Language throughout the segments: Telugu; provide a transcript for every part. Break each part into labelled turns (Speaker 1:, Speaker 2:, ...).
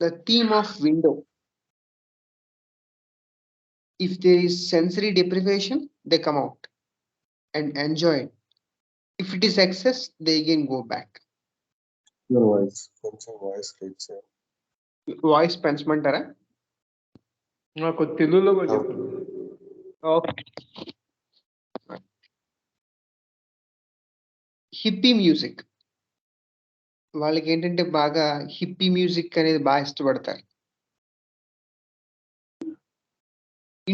Speaker 1: The theme of window. If there is sensory deprivation, they come out and enjoy it. If it is excess, they again go back.
Speaker 2: Your voice, కొంచెం వాయిస్ రీచ్
Speaker 1: వాయిస్ పెంచమంటారా?
Speaker 3: నాకు తెలుగులో కూడా చెప్పు.
Speaker 1: ఓకే. Hippie music. వాళ్ళకి ఏంటంటే బాగా హిప్పీ మ్యూజిక్ అనేది బాగా ఇష్టపడతారు.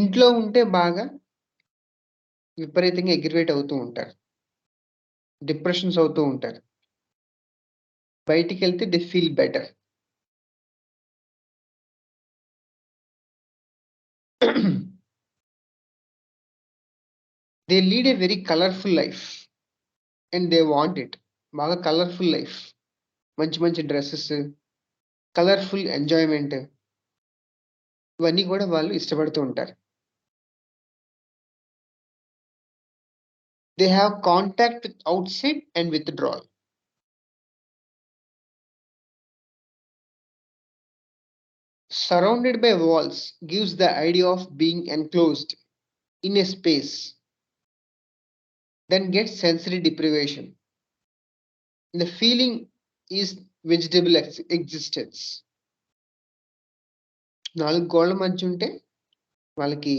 Speaker 1: ఇంట్లో ఉంటే బాగా విపరీతంగా ఎగ్రివేట్ అవుతూ ఉంటారు. డిప్రెషన్స్ అవుతూ ఉంటారు. బయటికి వెళ్తే they feel better. They lead a very colourful life and they want it. బాగా కలర్ఫుల్ లైఫ్, మంచి మంచి డ్రెస్సెస్, కలర్ఫుల్ ఎంజాయ్మెంట్, ఇవన్నీ కూడా వాళ్ళు ఇష్టపడుతూ ఉంటారు. They have contact with out side and withdrawal. Surrounded by walls gives the idea of being enclosed in a space, then gets sensory deprivation. The feeling is vegetable existence. 4 Golla మధ్య ఉంటే వాళ్ళకి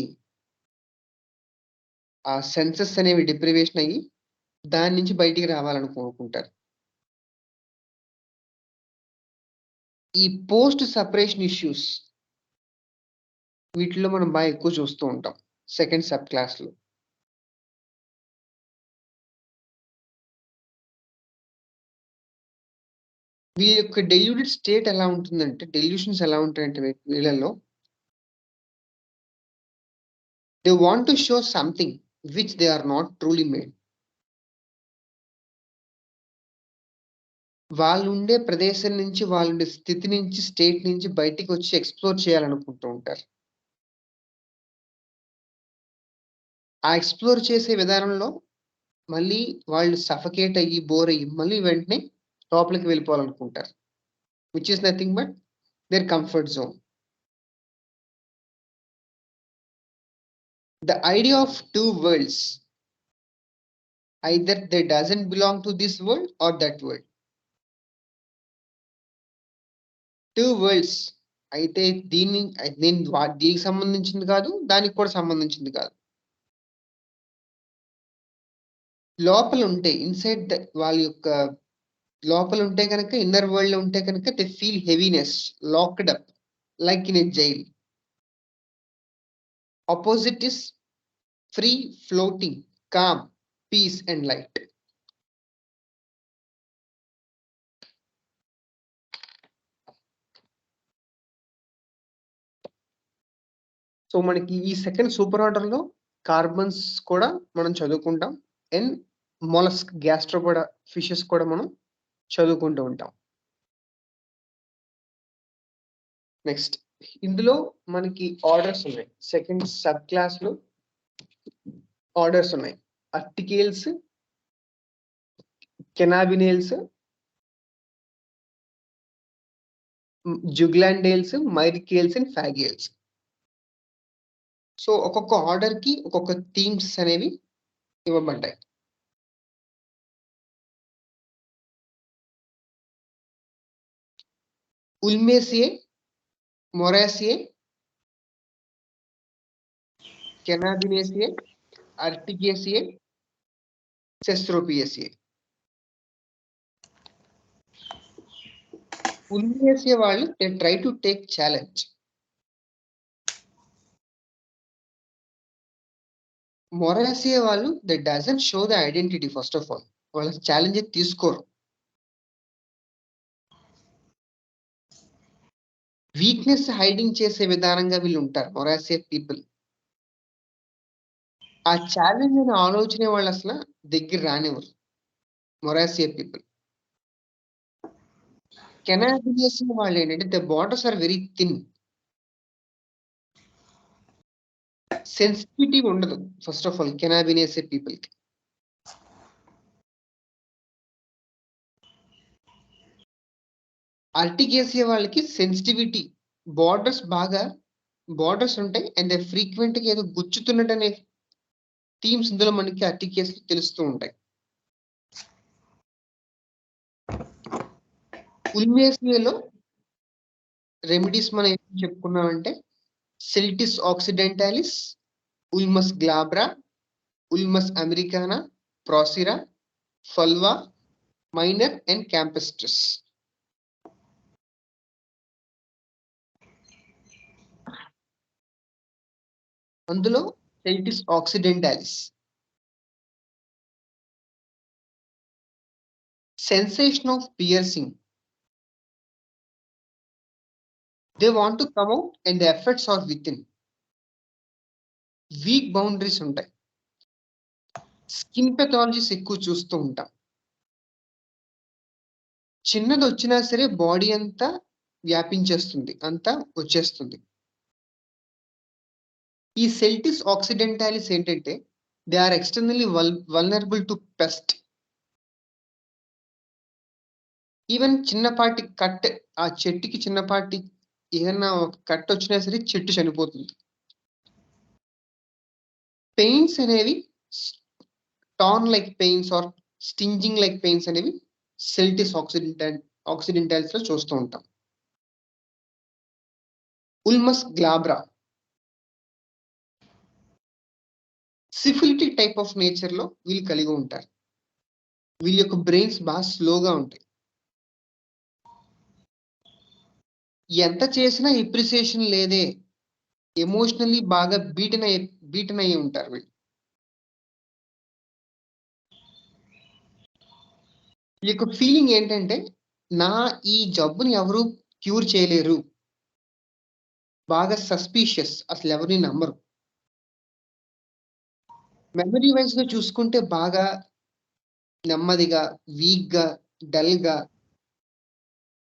Speaker 1: ఆ సెన్సెస్ అనేవి డిప్రివేషన్ అయ్యి దాని నుంచి బయటికి రావాలని కోరుకుంటారు. ఈ పోస్ట్ సపరేషన్ ఇష్యూస్ వీటిలో మనం బాగా ఎక్కువ చూస్తూ ఉంటాం సెకండ్ సబ్ క్లాస్ లో. వీళ్ళ యొక్క డెల్యూటెడ్ స్టేట్ ఎలా ఉంటుందంటే, డెల్యూషన్స్ ఎలా ఉంటాయంటే వీళ్ళల్లో they want to show something which they are not truly made. వాళ్ళు ఉండే ప్రదేశం నుంచి, వాళ్ళుండే స్థితి నుంచి, స్టేట్ నుంచి బయటికి వచ్చి ఎక్స్ప్లోర్ చేయాలనుకుంటూ ఉంటారు. ఆ ఎక్స్ప్లోర్ చేసే విధానంలో మళ్ళీ వాళ్ళు సఫకేట్ అయ్యి బోర్ అయ్యి మళ్ళీ వెంటనే లోపలికి వెళ్ళిపోవాలనుకుంటారు, which is nothing but their comfort zone. The idea of two worlds, either they doesn't belong to this world or that world. Two worlds అయితే దీన్ని నేను దీనికి సంబంధించింది కాదు, దానికి కూడా సంబంధించింది కాదు. లోపల ఉంటే ఇన్సైడ్ వాళ్ళ యొక్క లోపల ఉంటే కనుక, ఇన్నర్ వరల్డ్ లో ఉంటే కనుక they feel heaviness, locked up like in a jail. Opposite is free floating, calm, peace and light. So మనకి ఈ సెకండ్ సూపర్ ఆర్డర్ లో కార్బన్స్ కూడా మనం చదువుకుంటాం అండ్ మొలస్క్, గ్యాస్ట్రోపోడా ఫిషెస్ కూడా మనం చదువుకుంటూ ఉంటాం. నెక్స్ట్ ఇందులో మనకి ఆర్డర్స్ ఉన్నాయి. సెకండ్ సబ్ క్లాస్ లో ఆర్డర్స్ ఉన్నాయి. ఆర్టికేల్స్, కెనాబినేల్స్, జుగ్లాండేల్స్, మైరికేల్స్ అండ్ ఫాగియల్స్. సో ఒక్కొక్క ఆర్డర్ కి ఒక్కొక్క థీమ్స్ అనేవి ఇవ్వబడ్డాయి. ఉల్మేసియే, మొరాసియే, కెనాబినేసియే, ఆర్టికేసియే, సెస్ట్రోపియేసియే. ఉల్మేసియే వాళ్ళు they try to take challenge. Moraceae వాళ్ళు they doesn't show the identity. First of all వాళ్ళ ఛాలెంజ్ తీసుకోరు. వీక్నెస్ హైడింగ్ చేసే విధానంగా వీళ్ళు ఉంటారు మొరాసియే పీపుల్. ఆ ఛాలెంజ్ అనే ఆలోచన వాళ్ళు అసలు దగ్గర రానివ్వరు మొరాసియే పీపుల్. కెనాబినేసియే వాళ్ళు ఏంటంటే the borders are very thin, sensitivity ఉండదు first of all Cannabinaceae people కి. ఆర్టికేసియా వాళ్ళకి సెన్సిటివిటీ బార్డర్స్ ఉంటాయి అండ్ ఫ్రీక్వెంట్ గా ఏదో గుచ్చుతున్నట్టనే థీమ్స్ ఇందులో మనకి ఆర్టికేస్ తెలుస్తూ ఉంటాయి. ఉల్మేసియాలో రెమెడీస్ మనం ఏం చెప్పుకున్నామంటే సెల్టిస్ ఆక్సిడెంటాలిస్, ఉల్మస్ గ్లాబ్రా, ఉల్మస్ అమెరికానా, ప్రాసిరా, ఫల్వా, మైనర్ అండ్ క్యాంపెస్ట్రస్. అందులో సెల్టిస్ ఆక్సిడెంటాలిస్ sensation of piercing. They want to come out and the efforts are within. Weak boundaries ఉంటాయి. స్కిన్ పెథాలజీస్ ఎక్కువ చూస్తూ ఉంటాం. చిన్నది వచ్చినా సరే బాడీ అంతా వ్యాపించేస్తుంది, అంతా వచ్చేస్తుంది. ఈ సెల్టిస్ ఆక్సిడెంటాలిస్ ఏంటంటే they are externally vulnerable to pest. Even చిన్నపాటి కట్, ఆ చెట్టుకి చిన్నపాటి ఏదైనా కట్ వచ్చినా సరే చెట్టు చనిపోతుంది. పెయిన్స్ అనేవి torn like pains or stinging like pains అనేవి సెల్టిస్ ఆక్సిడెంటాలిస్ లో చూస్తూ ఉంటాం. Ulmus glabra syphilitic type of nature లో వీళ్ళు కలిగి ఉంటారు. వీళ్ళ యొక్క బ్రెయిన్స్ బాగా స్లోగా ఉంటాయి. ఎంత చేసినా ఎప్రిసియేషన్ లేదే, ఎమోషనల్లీ బాగా బీటన్ అయ్యి ఉంటారు వీళ్ళు. ఈ యొక్క ఫీలింగ్ ఏంటంటే ఈ జబ్బుని ఎవరు క్యూర్ చేయలేరు, బాగా సస్పీషియస్, అసలు ఎవరిని నమ్మరు. మెమరీ వైజ్ గా చూసుకుంటే బాగా నెమ్మదిగా, వీక్ గా, డల్ గా,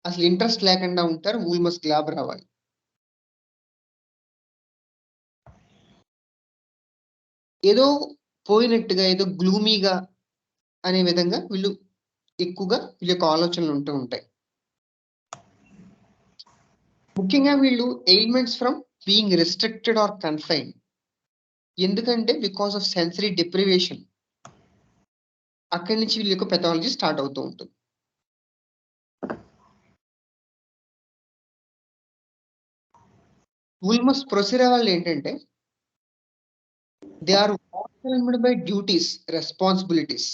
Speaker 1: అసలు ఇంట్రెస్ట్ లేకుండా ఉంటారు ఉల్మస్ గ్లాబ్రా వాళ్ళు. ఏదో పోయినట్టుగా, ఏదో గ్లూమీగా అనే విధంగా వీళ్ళు ఎక్కువగా వీళ్ళ యొక్క ఆలోచనలు ఉంటూ ఉంటాయి. ముఖ్యంగా వీళ్ళు ailments from being restricted or confined. ఎందుకంటే బికాస్ ఆఫ్ సెన్సరీ డిప్రివేషన్, అక్కడి నుంచి వీళ్ళ యొక్క పెథాలజీ స్టార్ట్ అవుతూ ఉంటుంది. ఉల్మస్ ప్రొసిరా వాళ్ళు ఏంటంటే they are overwhelmed by duties, responsibilities.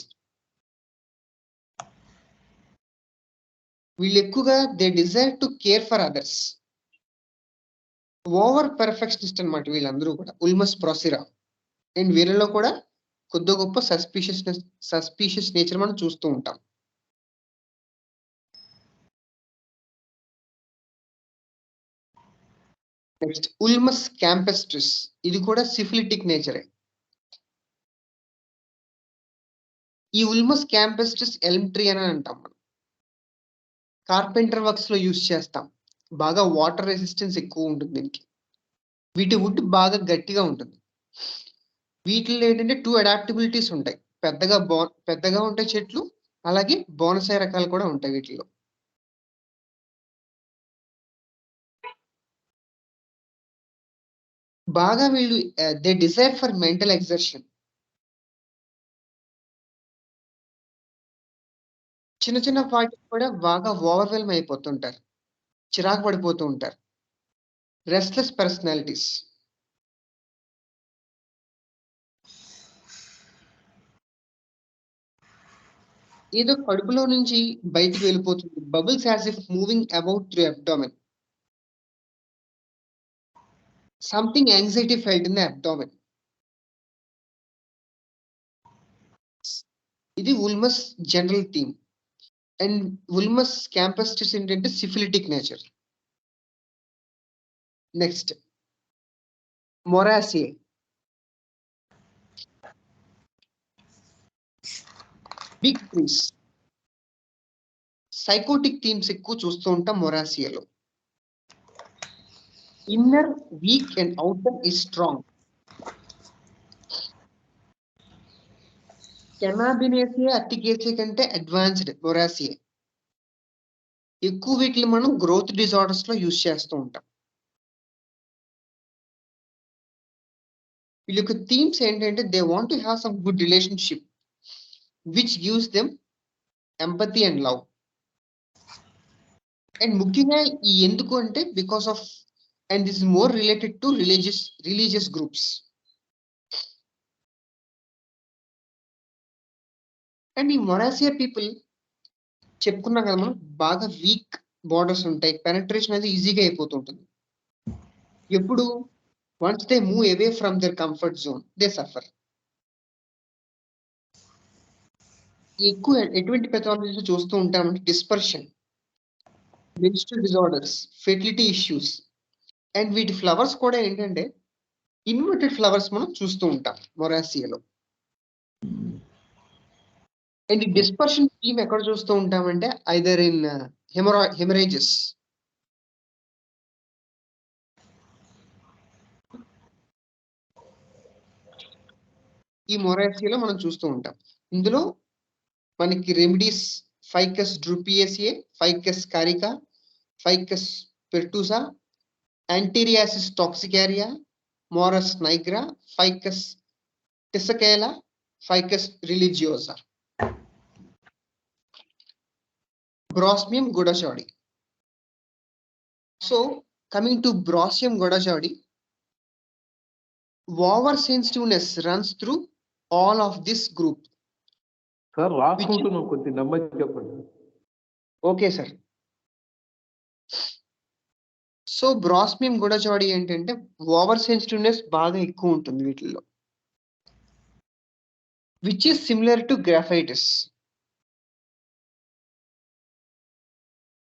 Speaker 1: వీళ్ళు ఎక్కువగా they desire to care for others. Over perfectionist అనమాట వీళ్ళందరూ కూడా ఉల్మస్ ప్రొసిరా. అండ్ వీళ్ళలో కూడా కొద్ది గొప్ప సస్పీషియస్ నేచర్ మనం చూస్తూ ఉంటాం. నెక్స్ట్ ఉల్మస్ క్యాంపెస్ట్రిస్, ఇది కూడా సిఫిలిటిక్ నేచరే. ఈ ఉల్మస్ క్యాంపెస్ట్రిస్ ఎల్మ్ ట్రీ అని అంటాం మనం. కార్పెంటర్ వర్క్స్ లో యూస్ చేస్తాం. బాగా వాటర్ రెసిస్టెన్స్ ఎక్కువ ఉంటుంది దీనికి. వీటి వుడ్ బాగా గట్టిగా ఉంటుంది. వీటిలో ఏంటంటే 2 అడాప్టబిలిటీస్ ఉంటాయి. పెద్దగా ఉంటాయి చెట్లు, అలాగే బోనసాయి రకాలు కూడా ఉంటాయి వీటిలో. బాగా వీళ్ళు they desire for mental exertion. చిన్న వాటికి కూడా బాగా ఓవర్వెల్మ్ అయిపోతుంటారు, చిరాకు పడిపోతూ ఉంటారు. Restless personalities. ఏదో కడుపులో నుంచి బయటికి వెళ్ళిపోతుంది. Bubbles as if moving about through abdomen. Something anxiety felt in the abdomen. ఇది Ulmus general theme. And Ulmus campestris ఏంటంటే syphilitic nature. Next Moraceae. Big trees. Psychotic themes ఎక్కువ చూస్తూ ఉంటాం మొరాసియాలో. Inner weak and outer is strong. Cannabinaceae, Urticaceae కంటే అడ్వాన్స్డ్ మొరాసియా. ఎక్కువ వీటిని మనం గ్రోత్ డిజార్డర్స్ లో యూజ్ చేస్తూ ఉంటాం. వీళ్ళ యొక్క థీమ్స్ ఏంటంటే they want to have some good relationship which gives them empathy and love. And ముఖ్యంగా ఈ ఎందుకు అంటే because of and this is more related to religious groups. And ఈ మొరాసియా పీపుల్ చెప్పుకున్నాం కదా మనం బాగా వీక్ బార్డర్స్ ఉంటాయి, పెనట్రేషన్ అనేది ఈజీగా అయిపోతుంటుంది. ఎప్పుడు once they move away from their comfort zone they suffer. ఎక్కువ ఎటువంటి పెథాలజీస్ చూస్తూ ఉంటామంటే dispersion, menstrual disorders, fertility issues. And వీటి ఫ్లవర్స్ కూడా ఏంటంటే ఇన్వర్టెడ్ ఫ్లవర్స్ మనం చూస్తూ ఉంటాం మొరాసియాలో. అండ్ ఈ డిస్పర్షన్ థీమ్ ఎక్కడ చూస్తూ ఉంటామంటే ఐదర్ ఇన్ హెమరేజెస్. ఈ మొరాసియాలో మనం చూస్తూ ఉంటాం. ఇందులో మనకి remedies Ficus drupaceae, Ficus carica, Ficus pertusa, Antiaris toxicaria, Morus nigra, Ficus tsjahela, Ficus religiosa, Brosimum gaudichaudii. So coming to Brosium godachadi, over sensitiveness runs through all of this group.
Speaker 3: Sir రాసుకుంటున్నాం, కొద్ది నెమ్మది చెప్పండి.
Speaker 1: Okay sir. So Brosimum gaudichaudii ఏంటంటే ఓవర్ సెన్సిటివ్నెస్ బాగా ఎక్కువ ఉంటుంది వీటిల్లో, which is similar to Graphites.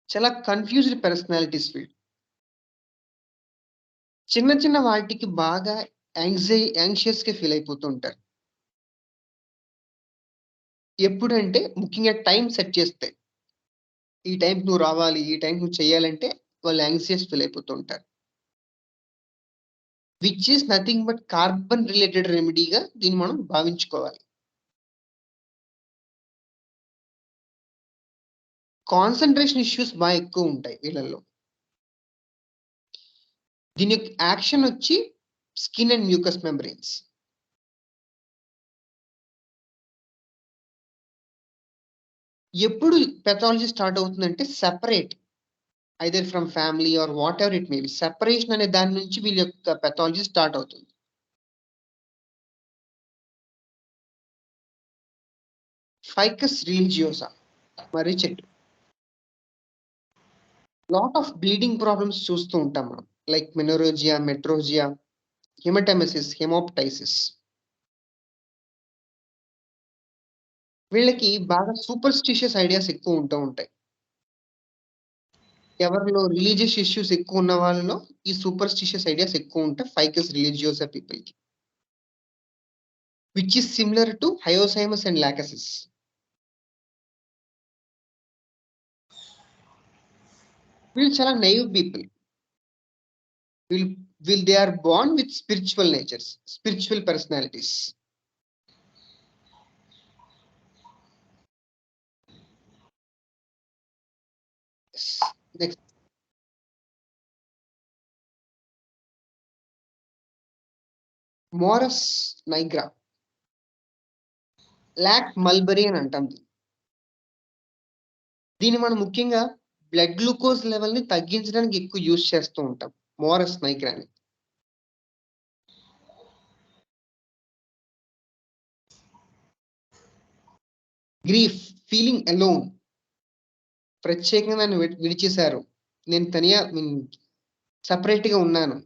Speaker 1: చాలా కన్ఫ్యూజ్డ్ పర్సనాలిటీస్ వీళ్ళు. చిన్న చిన్న వాటికి బాగా యాంగ్షియస్ గా ఫీల్ అయిపోతూ ఉంటారు. ఎప్పుడంటే ముఖ్యంగా టైం సెట్ చేస్తే ఈ టైం నువ్వు రావాలి, ఈ టైం నువ్వు చేయాలంటే వాళ్ళు యాంగ్షియస్ ఫీల్ అయిపోతూ ఉంటారు. Which is nothing but carbon related రెమెడీగా దీన్ని మనం భావించుకోవాలి. కాన్సన్ట్రేషన్ ఇష్యూస్ బాగా ఎక్కువ ఉంటాయి వీళ్ళల్లో. దీని యొక్క యాక్షన్ వచ్చి స్కిన్ అండ్ మ్యూకస్ మెంబ్రెయిన్స్. ఎప్పుడు పెథాలజీ స్టార్ట్ అవుతుందంటే separate either from family or whatever it may be, separation అనే దాని నుంచి వీళ్ళ యొక్క పెథాలజీ స్టార్ట్ అవుతుంది. ఫైకస్ రిలీజియోసా మర్రి చెట్టు. లాట్ ఆఫ్ బ్లీడింగ్ ప్రాబ్లమ్స్ చూస్తూ ఉంటాం మనం, లైక్ మెనోరోజియా, మెట్రోజియా, హెమటెమసిస్, హెమోప్టైసిస్. వీళ్ళకి బాగా సూపర్స్టిషియస్ ఐడియాస్ ఎక్కువ ఉంటూ ఉంటాయి. ఎవరిలో రిలీజియస్ ఇష్యూస్ ఎక్కువ ఉన్న వాళ్ళలో ఈ సూపర్స్టిషియస్ ఐడియాస్ ఎక్కువ ఉంటాయి ఫైకస్ రిలీజియోసా పీపుల్ కి, which is similar to Hyoscyamus and Lachesis. వీళ్ళు చాలా నైవ్ పీపుల్. వీళ్ళు they are born with spiritual natures, spiritual personalities. Next Morus nigra, black mulberry అని అంటాం. దీన్ని మనం ముఖ్యంగా బ్లడ్ గ్లూకోజ్ లెవెల్ ని తగ్గించడానికి ఎక్కువ యూజ్ చేస్తూ ఉంటాం మోరస్ నైగ్రాని. గ్రీఫ్, ఫీలింగ్ అలోన్, ప్రత్యేకంగా నన్ను విడిచేశారు, నేను తనియా సపరేట్ గా ఉన్నాను.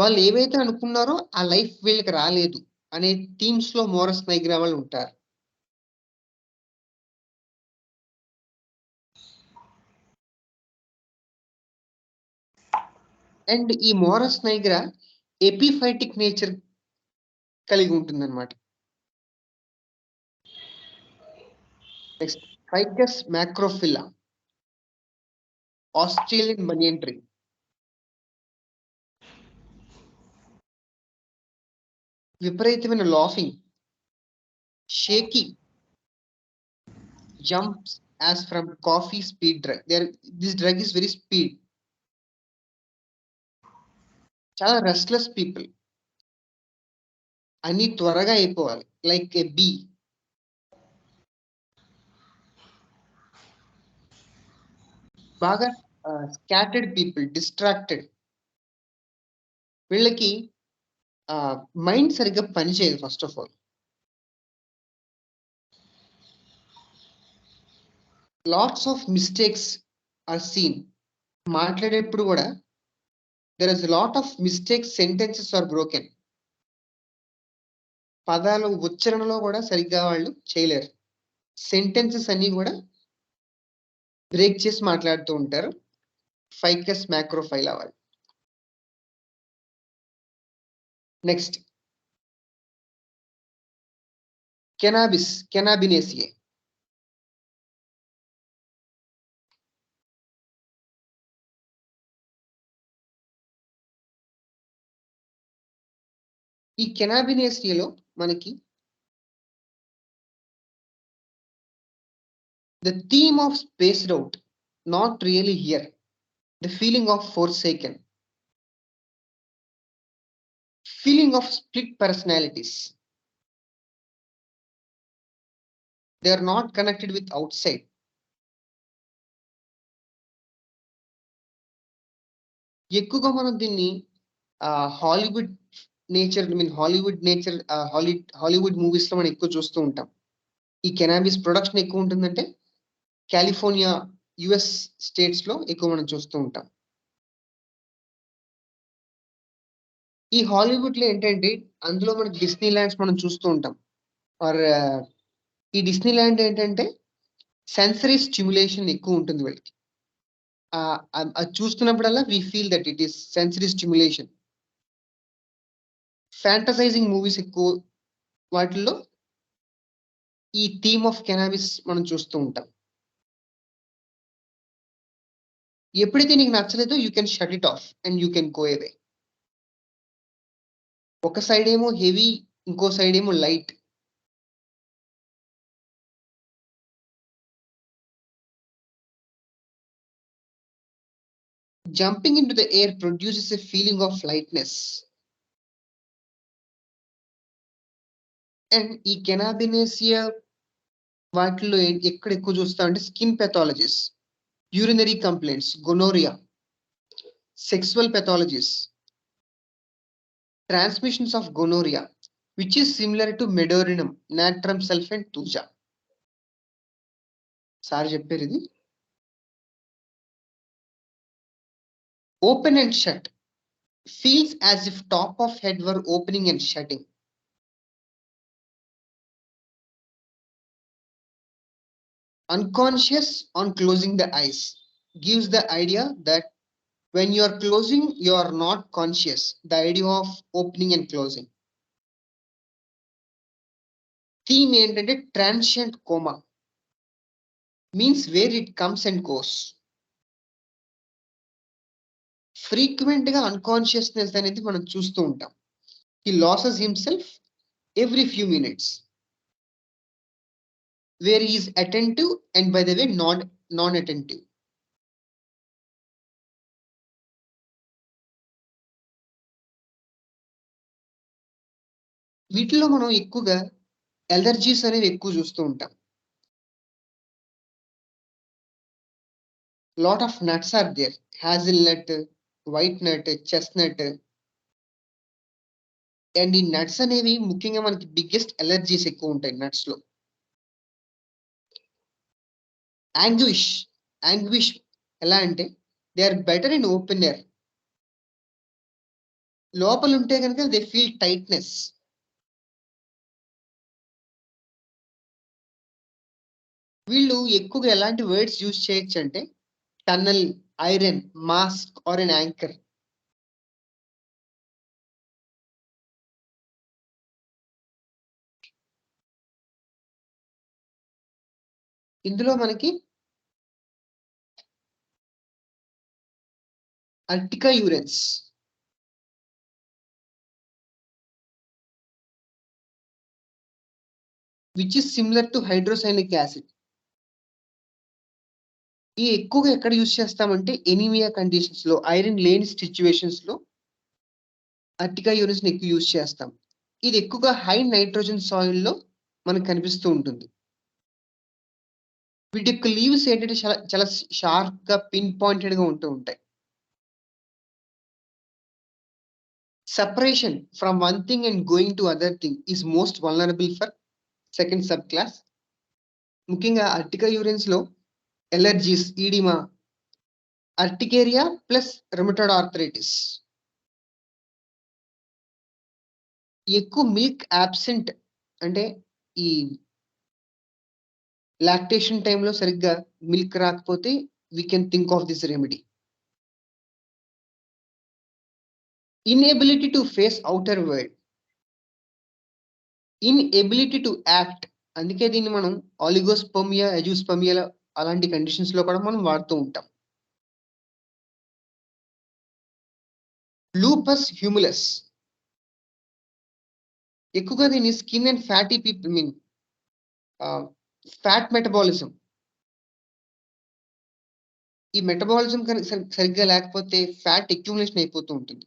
Speaker 1: వాళ్ళు ఏవైతే అనుకున్నారో ఆ లైఫ్ వీళ్ళకి రాలేదు అనే థీమ్స్ లో మోరస్ నైగ్రా వాళ్ళు ఉంటారు. అండ్ ఈ మోరస్ నైగ్రా ఎపిఫైటిక్ నేచర్ కలిగి ఉంటుందన్నమాట. Next Ficus macrophylla, Australian banyan tree. విపరీతమైన laughing, shaky, jumps as from coffee speed drug. This drug is very speed. చాలా రెస్ట్లెస్ పీపుల్, అన్ని త్వరగా అయిపోవాలి, లైక్ ఏ బీ. బాగా స్కాటర్డ్ పీపుల్, డిస్ట్రాక్టెడ్, వీళ్ళకి మైండ్ సరిగ్గా పనిచేయదు. First of all lots of mistakes are seen. మాట్లాడేప్పుడు కూడా there is a lot of mistakes, sentences are broken. పదాలు ఉచ్చారణలో కూడా సరిగ్గా వాళ్ళు చేయలేరు. సెంటెన్సెస్ అన్ని కూడా బ్రేక్ చేసి మాట్లాడుతూ ఉంటారు. ఫైకస్ మ్యాక్రోఫైల్ అవ్వాలి. Next Cannabis, Cannabinaceae. ఈ కెనాబినేసియేలో మనకి the theme of spaced out, not really here, the feeling of forsaken, feeling of split personalities, they are not connected with outside. ఎక్కువగా మనం దీన్ని హాలీవుడ్ నేచర్, హాలీవుడ్ మూవీస్ లో మనం ఎక్కువ చూస్తూ ఉంటాం. ఈ కెనాబిస్ ప్రొడక్షన్ ఎక్కువ ఉంటుందంటే కాలిఫోర్నియా, యుఎస్ స్టేట్స్ లో ఎక్కువ మనం చూస్తూ ఉంటాం. ఈ హాలీవుడ్ లో ఏంటంటే అందులో మనకి డిస్నీ ల్యాండ్స్ మనం చూస్తూ ఉంటాం. ఆర్ ఈ డిస్నీ ల్యాండ్ ఏంటంటే సెన్సరీ స్టిమ్యులేషన్ ఎక్కువ ఉంటుంది వీళ్ళకి. అది చూస్తున్నప్పుడల్లా we feel that it is sensory stimulation. Fantasising movies ఎక్కువ, వాటిల్లో ఈ థీమ్ ఆఫ్ కెనాబిస్ మనం చూస్తూ ఉంటాం. ఎప్పుడైతే నీకు నచ్చలేదో you can shut it off and you can go away. ఒక సైడ్ ఏమో హెవీ, ఇంకో సైడ్ ఏమో light. Jumping into the air produces a feeling of lightness. And ఈ కెనాబినేసియా వాటిలో ఎక్కడ ఎక్కువ చూస్తాం అంటే skin pathologies, urinary complaints, gonorrhoea, sexual pathologies, transmissions of gonorrhoea which is similar to Medorrhinum, Natrum sulphuricum, Thuja. Sir చెప్పారు ఇది. Open and shut, feels as if top of head were opening and shutting. Unconscious on closing the eyes gives the idea that when you are closing, you are not conscious. The idea of opening and closing. Theme ఏంటంటే transient coma, means where it comes and goes. Frequent గా unconsciousness అనేది మనం చూస్తూ ఉంటాం. He loses himself every few minutes, where he is attentive and by the way non-attentive. వీటిలో మనం ఎక్కువగా ఎలర్జీస్ అనేవి ఎక్కువ చూస్తూ ఉంటాం. Lot of nuts are there, hazelnut, white nut, chestnut. And ఈ నట్స్ అనేవి ముఖ్యంగా మనకి బిగ్గెస్ట్ ఎలర్జీస్ ఎక్కువ ఉంటాయి నట్స్ లో. యాంగ్విష్ ఎలా అంటే they are better in open air. లోపల ఉంటే కనుక దే ఫీల్ టైట్నెస్. వీళ్ళు ఎక్కువగా ఎలాంటి వర్డ్స్ యూజ్ చేయొచ్చు అంటే tunnel, iron, mask or an anchor. ఇందులో మనకి urtica urens, which is similar to hydrocyanuric acid. ఈ ఎక్కువగా ఎక్కడ యూజ్ చేస్తామంటే ఎనీమియా కండిషన్స్ లో, ఐరన్ లేని సిచ్యువేషన్స్ లో అర్టికా యూనిస్ ని ఎక్కువ యూజ్ చేస్తాం. ఇది ఎక్కువగా హై నైట్రోజన్ సాయిల్ లో మనకు కనిపిస్తూ ఉంటుంది. వీటి యొక్క లీవ్స్ ఏంటంటే చాలా చాలా షార్ప్ గా పిన్ పాయింటెడ్ గా ఉంటూ ఉంటాయి. Separation from one thing and going to other thing is most vulnerable for second subclass. ముఖ్యంగా అర్టికా యూరిన్స్ లో allergies, oedema, urticaria plus rheumatoid arthritis, ఎక్కువ మిల్క్ యాబ్సెంట్ అంటే ఈ లాక్టేషన్ టైంలో సరిగ్గా మిల్క్ రాకపోతే we can think of this remedy. Inability to face outer world, inability to act, అందుకే దీన్ని మనం ఆలిగోస్పర్మియా, ఎజూస్పర్మియా అలాంటి కండిషన్స్ లో కూడా మనం వాడుతూ ఉంటాం. లూపస్ హ్యూములస్, ఎక్కువగా దీన్ని skin and fatty people fat metabolism, ఈ మెటబాలిజం సరిగ్గా లేకపోతే ఫ్యాట్ అక్యుములేషన్ అయిపోతూ ఉంటుంది.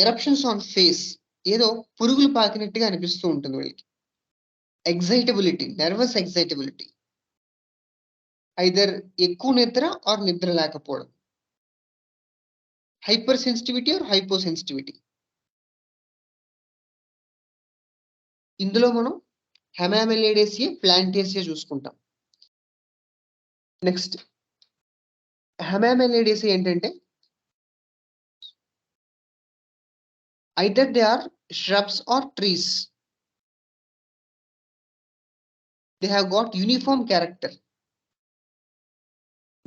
Speaker 1: ఎరప్షన్స్ ఆన్ ఫేస్, ఏదో పురుగులు పాకినట్టుగా అనిపిస్తూ ఉంటుంది వీళ్ళకి. ఎగ్జైటబిలిటీ, నర్వస్ ఎగ్జైటబిలిటీ, ఐదర్ ఎక్కువ నిద్ర ఆర్ నిద్ర లేకపోవడం. Hyper sensitivity or hypo sensitivity. ఇందులో మనం హెమామిలిడేసియా, ప్లాంటేసియా చూసుకుంటాం. నెక్స్ట్ హెమామిలిడేసియా ఏంటంటే either they are shrubs or trees. They have got uniform character.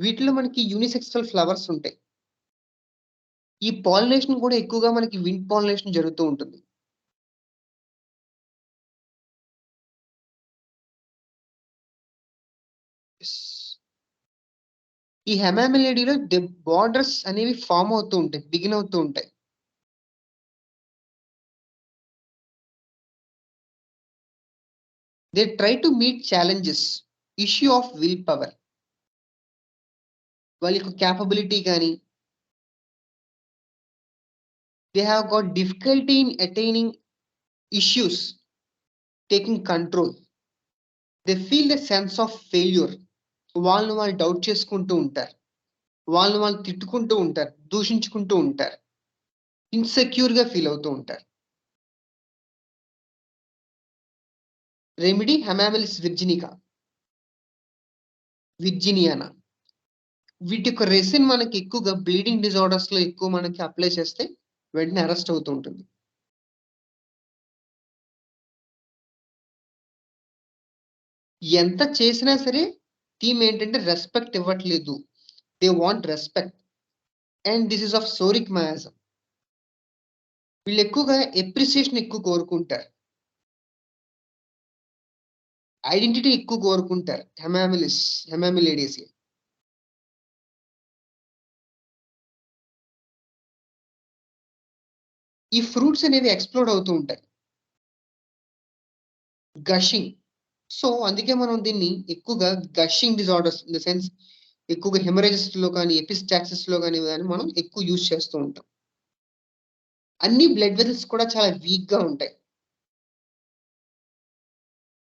Speaker 1: వీటిలో మనకి యూనిసెక్సువల్ ఫ్లవర్స్ ఉంటాయి. ఈ పాలినేషన్ కూడా ఎక్కువగా మనకి విండ్ పాలినేషన్ జరుగుతూ ఉంటుంది. ఈ హెమామిలిడీలో బార్డర్స్ అనేవి ఫామ్ అవుతూ ఉంటాయి, బిగిన్ అవుతూ ఉంటాయి. They try to meet challenges, issue of willpower. వాళ్ళ యొక్క క్యాపబిలిటీ కానీ, they have got difficulty in attaining issues, taking control. They feel the sense of failure. వాళ్ళని వాళ్ళు డౌట్ చేసుకుంటూ ఉంటారు, వాళ్ళని వాళ్ళు తిట్టుకుంటూ ఉంటారు, దూషించుకుంటూ ఉంటారు, ఇన్సెక్యూర్ గా ఫీల్ అవుతూ ఉంటారు. రెమెడీ హెమామిలిస్ విర్జినియానా. వీటి యొక్క రెసిన్ మనకి ఎక్కువగా బ్లీడింగ్ డిజార్డర్స్ లో ఎక్కువ మనకి అప్లై చేస్తే వెంటనే అరెస్ట్ అవుతూ ఉంటుంది. ఎంత చేసినా సరే థీమ్ ఏంటంటే రెస్పెక్ట్ ఇవ్వట్లేదు. They want respect and this is of psoric miasm. వీళ్ళు ఎక్కువగా ఎప్రిసియేషన్ ఎక్కువ కోరుకుంటారు, ఐడెంటిటీ ఎక్కువ కోరుకుంటారు. హెమామిలిడేసియా. ఈ ఫ్రూట్స్ అనేవి ఎక్స్ప్లోడ్ అవుతూ ఉంటాయి, గషింగ్. సో అందుకే మనం దీన్ని ఎక్కువగా gushing disorders in the sense ఎక్కువగా హెమరేజెస్ లో కానీ, ఎపిస్టాక్సిస్ లో కానీ మనం ఎక్కువ యూజ్ చేస్తూ ఉంటాం. అన్ని బ్లడ్ వెజల్స్ కూడా చాలా వీక్ గా ఉంటాయి.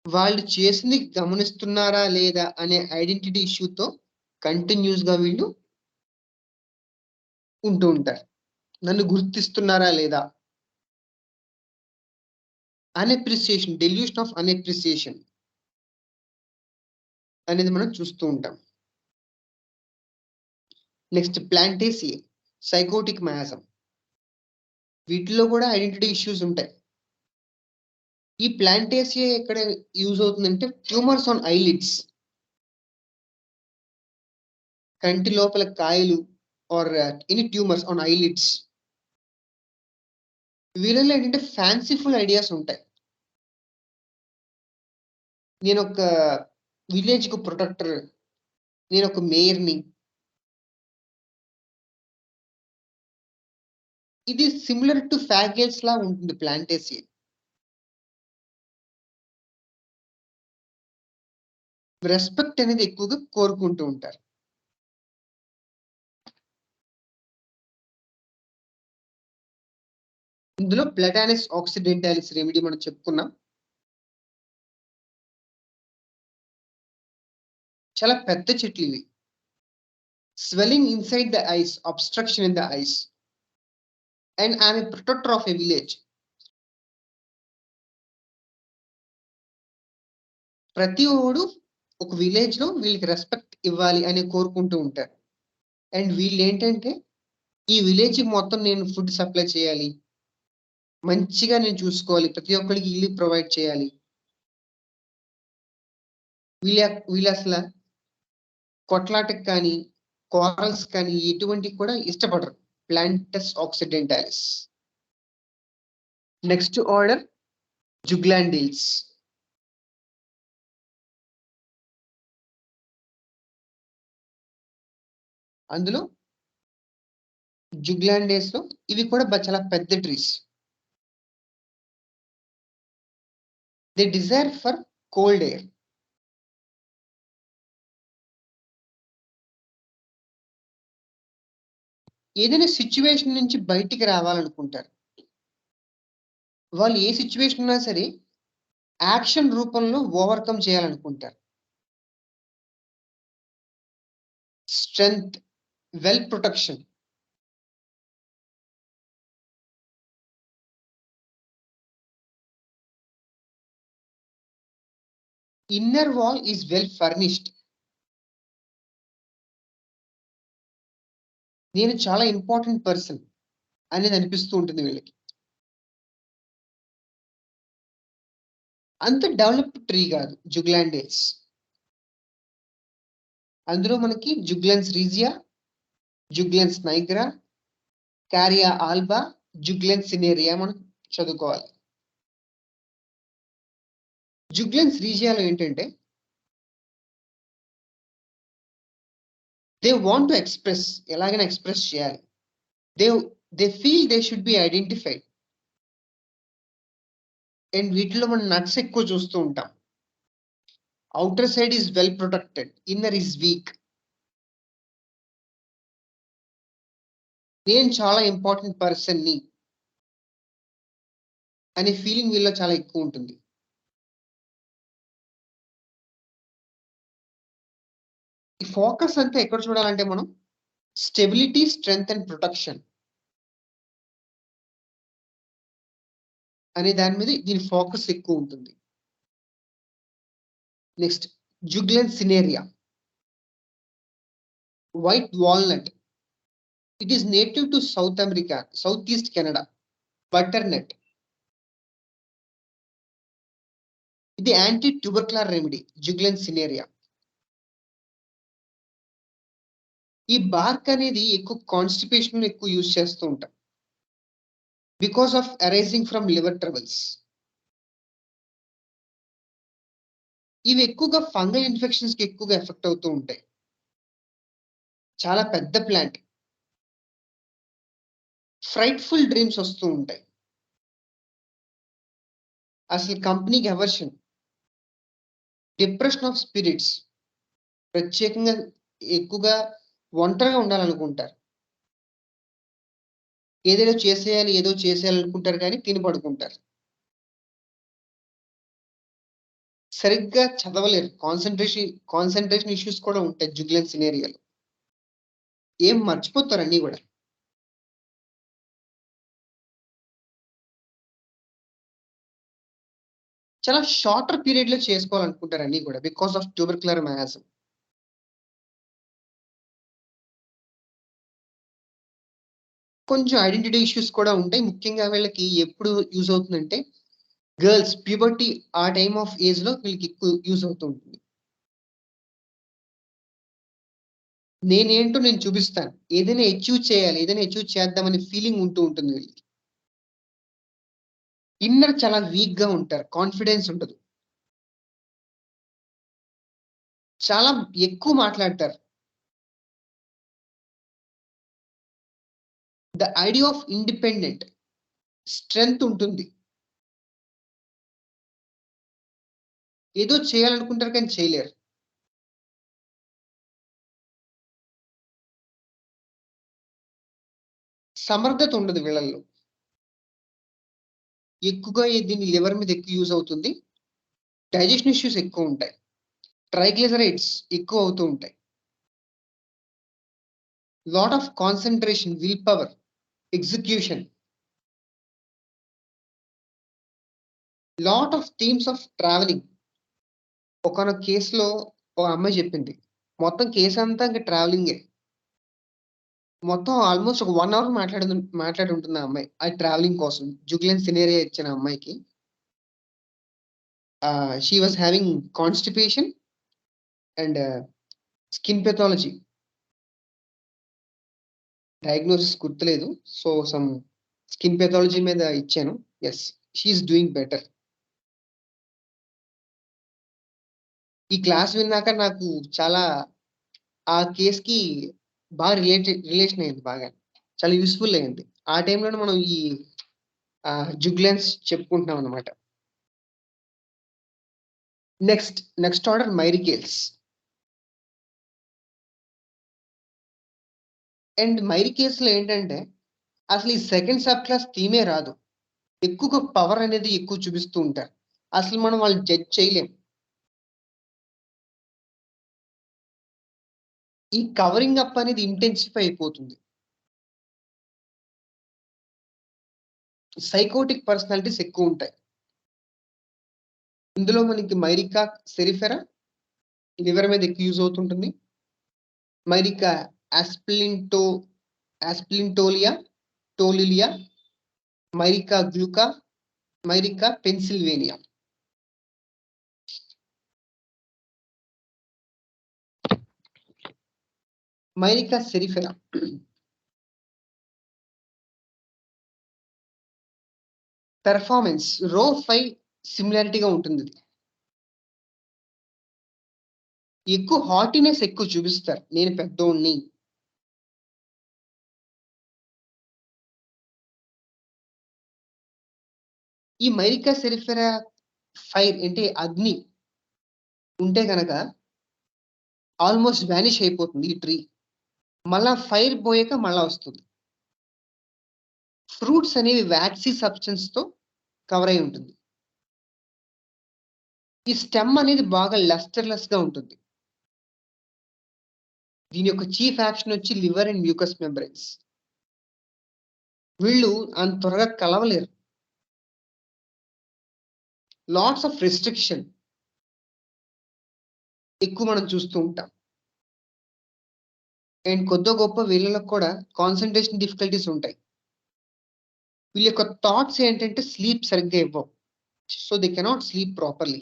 Speaker 1: వాళ్ళు చేసింది గమనిస్తున్నారా లేదా అనే ఐడెంటిటీ ఇష్యూతో కంటిన్యూస్ గా వీళ్ళు ఉంటూ ఉంటారు. నన్ను గుర్తిస్తున్నారా లేదా, అన్ఎప్రిసియేషన్, డెల్యూషన్ ఆఫ్ అన్ఎప్రిసియేషన్ అనేది మనం చూస్తూ ఉంటాం. Next platanaceae, psychotic miasm. వీటిలో కూడా ఐడెంటిటీ ఇష్యూస్ ఉంటాయి. ఈ ప్లాంటేసియా ఎక్కడ యూజ్ అవుతుందంటే ట్యూమర్స్ ఆన్ ఐలిడ్స్, కంటి లోపల కాయలు or any tumours on eyelids. వీళ్ళలో ఏంటంటే ఫ్యాన్సిఫుల్ ఐడియాస్ ఉంటాయి. నేను ఒక విలేజ్ కు ప్రొటెక్టర్, నేను ఒక మేయర్ని. ఇది సిమిలర్ టు ఫ్యాగేల్స్ లా ఉంటుంది ప్లాంటేసియా. రెస్పెక్ట్ అనేది ఎక్కువగా కోరుకుంటూ ఉంటారు. ఇందులో ప్లాటానిస్ ఆక్సిడెంటాలిస్ రెమెడీ మనం చెప్పుకున్నాం. చాలా పెద్ద చెట్లు ఇవి. Swelling inside the eyes, obstruction in the eyes, and I'm a protector of a village. ప్రతి ఓడు ఒక విలేజ్ లో వీళ్ళకి రెస్పెక్ట్ ఇవ్వాలి అని కోరుకుంటూ ఉంటారు. అండ్ వీళ్ళు ఏంటంటే ఈ విలేజ్ మొత్తం నేను ఫుడ్ సప్లై చేయాలి, మంచిగా నేను చూసుకోవాలి, ప్రతి ఒక్కరికి ఇల్లు ప్రొవైడ్ చేయాలి. వీళ్ళు అసలు కొట్లాటకు కానీ కోరల్స్ కానీ ఎటువంటి కూడా ఇష్టపడరు. Platanus occidentalis. Next order juglandales. అందులో జుగ్లాండేస్ లో ఇవి కూడా చాలా పెద్ద trees. They desire for cold air. ఏదైనా సిచ్యువేషన్ నుంచి బయటికి రావాలనుకుంటారు. వాళ్ళు ఏ సిచ్యువేషన్ ఉన్నా సరే యాక్షన్ రూపంలో ఓవర్కమ్ చేయాలనుకుంటారు. Strength, well protection. Inner wall is well furnished. నేను చాలా ఇంపార్టెంట్ పర్సన్ అనేది అనిపిస్తూ ఉంటుంది వీళ్ళకి. అంత డెవలప్డ్ ట్రీ కాదు జుగ్లాండేస్. అందులో మనకి జుగ్లెన్స్ రీజియా, జుగ్లెన్స్ నైగ్రా, క్యారియా ఆల్బా, జుగ్లెన్స్ సినేరియా మనం చదువుకోవాలి. జుగ్లెన్స్ రీజియాలో ఏంటంటే దే వాంట్ టు ఎక్స్ప్రెస్, ఎలాగైనా ఎక్స్ప్రెస్ చేయాలి. They feel they should be identified. And వీటిలో మనం నట్స్ ఎక్కువ చూస్తూ ఉంటాం. Outer side is well protected, inner is week. నేను చాలా ఇంపార్టెంట్ పర్సన్ ని అనే ఫీలింగ్ వీళ్ళలో చాలా ఎక్కువ ఉంటుంది. ఈ ఫోకస్ అంతా ఎక్కడ చూడాలంటే మనం స్టెబిలిటీ, స్ట్రెంగ్త్ అండ్ ప్రొటెక్షన్ అనే దాని మీద దీని ఫోకస్ ఎక్కువ ఉంటుంది. Next juglans cinerea. White walnut. It is native to south America, south east Canada. Butternut. ఇది anti tubercular remedy, juglans cinerea. ఈ బార్క్ అనేది ఎక్కువ కాన్స్టిపేషన్ ఎక్కువ యూజ్ చేస్తూ ఉంటాం because of arising from liver troubles. ఇవి ఎక్కువగా ఫంగల్ ఇన్ఫెక్షన్స్ కి ఎక్కువగా ఎఫెక్ట్ అవుతూ ఉంటాయి. చాలా పెద్ద ప్లాంట్. ఫ్రైట్ఫుల్ డ్రీమ్స్ వస్తూ ఉంటాయి. అసలు కంపెనీకి అవర్షన్, డిప్రెషన్ ఆఫ్ స్పిరిట్స్, ప్రత్యేకంగా ఎక్కువగా ఒంటరిగా ఉండాలనుకుంటారు. ఏదో చేసేయాలనుకుంటారు కానీ తిని పడుకుంటారు. సరిగ్గా చదవలేరు. కాన్సన్ట్రేషన్ ఇష్యూస్ కూడా ఉంటాయి జుగ్లెన్స్ సినేరియాలో. ఏం మర్చిపోతారు అన్ని కూడా. చాలా షార్టర్ పీరియడ్ లో చేసుకోవాలనుకుంటారు అన్ని కూడా బికాస్ ఆఫ్ ట్యూబర్క్యులర్ మయాజం. కొంచెం ఐడెంటిటీ ఇష్యూస్ కూడా ఉంటాయి. ముఖ్యంగా వీళ్ళకి ఎప్పుడు యూజ్ అవుతుందంటే గర్ల్స్ ప్యూబర్టీ ఆ టైమ్ ఆఫ్ ఏజ్ లో వీళ్ళకి ఎక్కువ యూజ్ అవుతూ ఉంటుంది. నేనేంటో నేను చూపిస్తాను, ఏదైనా అచీవ్ చేయాలి, ఏదైనా అచీవ్ చేద్దామనే ఫీలింగ్ ఉంటూ ఉంటుంది వీళ్ళకి. ఇన్నర్ చాలా వీక్ గా ఉంటారు, కాన్ఫిడెన్స్ ఉండదు, చాలా ఎక్కువ మాట్లాడతారు. The idea of independent, strength ఉంటుంది. ఏదో చేయాలనుకుంటారు కానీ చేయలేరు. సమర్థత ఉండదు వీళ్ళల్లో. ఎక్కువగా దీన్ని లివర్ మీద ఎక్కువ యూజ్ అవుతుంది. డైజెషన్ ఇష్యూస్ ఎక్కువ ఉంటాయి. ట్రైగ్లిజరైడ్స్ ఎక్కువ అవుతూ ఉంటాయి. Lot of concentration, will power, execution, lot of themes of travelling. ఒకనొక కేసులో ఒక అమ్మాయి చెప్పింది, మొత్తం కేసు అంతా ఇంకా ట్రావెలింగే. మొత్తం ఆల్మోస్ట్ ఒక 1 అవర్ మాట్లాడి ఉంటుంది ఆ అమ్మాయి ఆ ట్రావెలింగ్ కోసం. జుగ్లెన్ సినేరియా ఇచ్చిన అమ్మాయికి she was having constipation and skin pathology. Diagnosis గుర్తులేదు. సో సమ్ స్కిన్ పెథాలజీ మీద ఇచ్చాను. Yes, she is doing better. ఈ క్లాస్ విన్నాక నాకు చాలా ఆ కేసుకి బాగా రిలేషన్ అయింది. బాగా చాలా యూస్ఫుల్ అయింది. ఆ టైంలోనే మనం ఈ జుగ్లెన్స్ చెప్పుకుంటున్నాం అనమాట. Next order myricales. అండ్ మైరికేల్స్లో ఏంటంటే అసలు ఈ సెకండ్ సబ్ క్లాస్ థీమే రాదు. ఎక్కువ పవర్ అనేది ఎక్కువ చూపిస్తూ ఉంటారు. అసలు మనం వాళ్ళు జడ్జ్ చేయలేం. ఈ కవరింగ్ అప్ అనేది ఇంటెన్సిఫై అయిపోతుంది. సైకోటిక్ పర్సనాలిటీస్ ఎక్కువ ఉంటాయి. ఇందులో మనకి మైరికా సెరిఫెరా లివర్ మీద ఎక్కువ యూజ్ అవుతుంటుంది. మైరికా ఆస్ప్లింటోలియా, టోలిలియా, మైరికా గ్లూకా, మైరికా పెన్సిల్వేనియా. మైరికా సెరిఫెరా పెర్ఫార్మెన్స్ రో 5 సిమిలారిటీగా ఉంటుంది. ఎక్కువ హాటినెస్ ఎక్కువ చూపిస్తారు. నేను పెద్దోడిని. ఈ మైరికా సెరిఫెరా ఫైర్ అంటే అగ్ని ఉంటే కనుక ఆల్మోస్ట్ వ్యానిష్ అయిపోతుంది ఈ ట్రీ. మళ్ళా ఫైర్ పోయాక మళ్ళా వస్తుంది. ఫ్రూట్స్ అనేవి వ్యాక్సీ సబ్స్టెన్స్ తో కవర్ అయి ఉంటుంది. ఈ స్టెమ్ అనేది బాగా లస్టర్లెస్ గా ఉంటుంది. దీని యొక్క చీఫ్ యాక్షన్ వచ్చి లివర్ అండ్ మ్యూకస్ మెంబ్రెన్స్. వీళ్ళు అంత త్వరగా కలవలేరు. లాట్స్ ఆఫ్ రెస్ట్రిక్షన్ ఎక్కువ మనం చూస్తూ ఉంటాం. అండ్ కొద్ది గొప్ప వీళ్ళకి కూడా కాన్సన్ట్రేషన్ డిఫికల్టీస్ ఉంటాయి. వీళ్ళ యొక్క థాట్స్ ఏంటంటే స్లీప్ సరిగ్గా ఇవ్వవు. So they cannot sleep properly.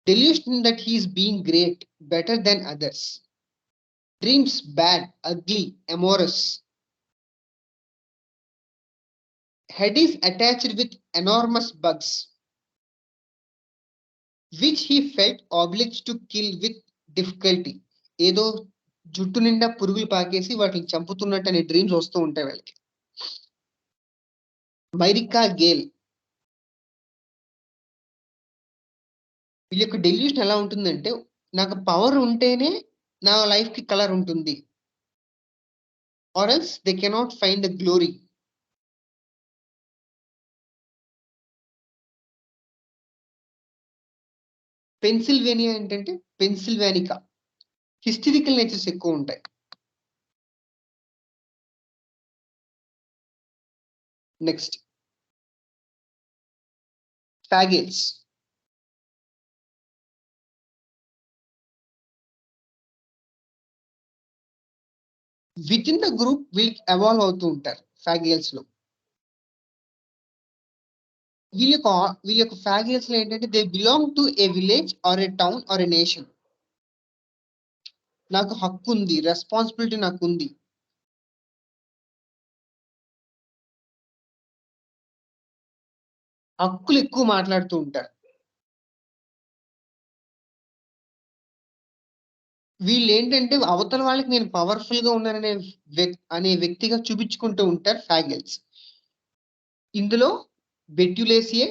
Speaker 1: Delusion that he is being great, better than others. Dreams bad, ugly, amorous. Head is attached with enormous bugs, which he felt obliged to kill with difficulty. ఏదో జుట్టు నిండా పురుగులు పాకేసి వాటిని చంపుతున్నట్టు అనే డ్రీమ్స్ వస్తూ ఉంటాయి వాళ్ళకి. మైరికా గేల్. వీళ్ళ యొక్క డెల్యూషన్ ఎలా ఉంటుందంటే నాకు పవర్ ఉంటేనే నా లైఫ్ కి కలర్ ఉంటుంది. Or else they cannot find the glory. Pennsylvania ఏంటంటే పెన్సిల్వానికా. హిస్టరికల్ నేచర్స్ ఎక్కువ ఉంటాయి. Next fagales. Within the group వీళ్ళకి ఎవాల్వ్ అవుతూ ఉంటారు ఫాగెల్స్ లో. వీళ్ళ యొక్క ఫాగెల్స్ లో ఏంటంటే they belong to a village or a town or a nation. నాకు హక్కు ఉంది, రెస్పాన్సిబిలిటీ నాకు ఉంది. హక్కులు ఎక్కువ మాట్లాడుతూ ఉంటారు. వీళ్ళు ఏంటంటే అవతల వాళ్ళకి నేను పవర్ఫుల్ గా ఉన్నాననే అనే వ్యక్తిగా చూపించుకుంటూ ఉంటారు ఫాగెల్స్. ఇందులో బెట్యులేసియే,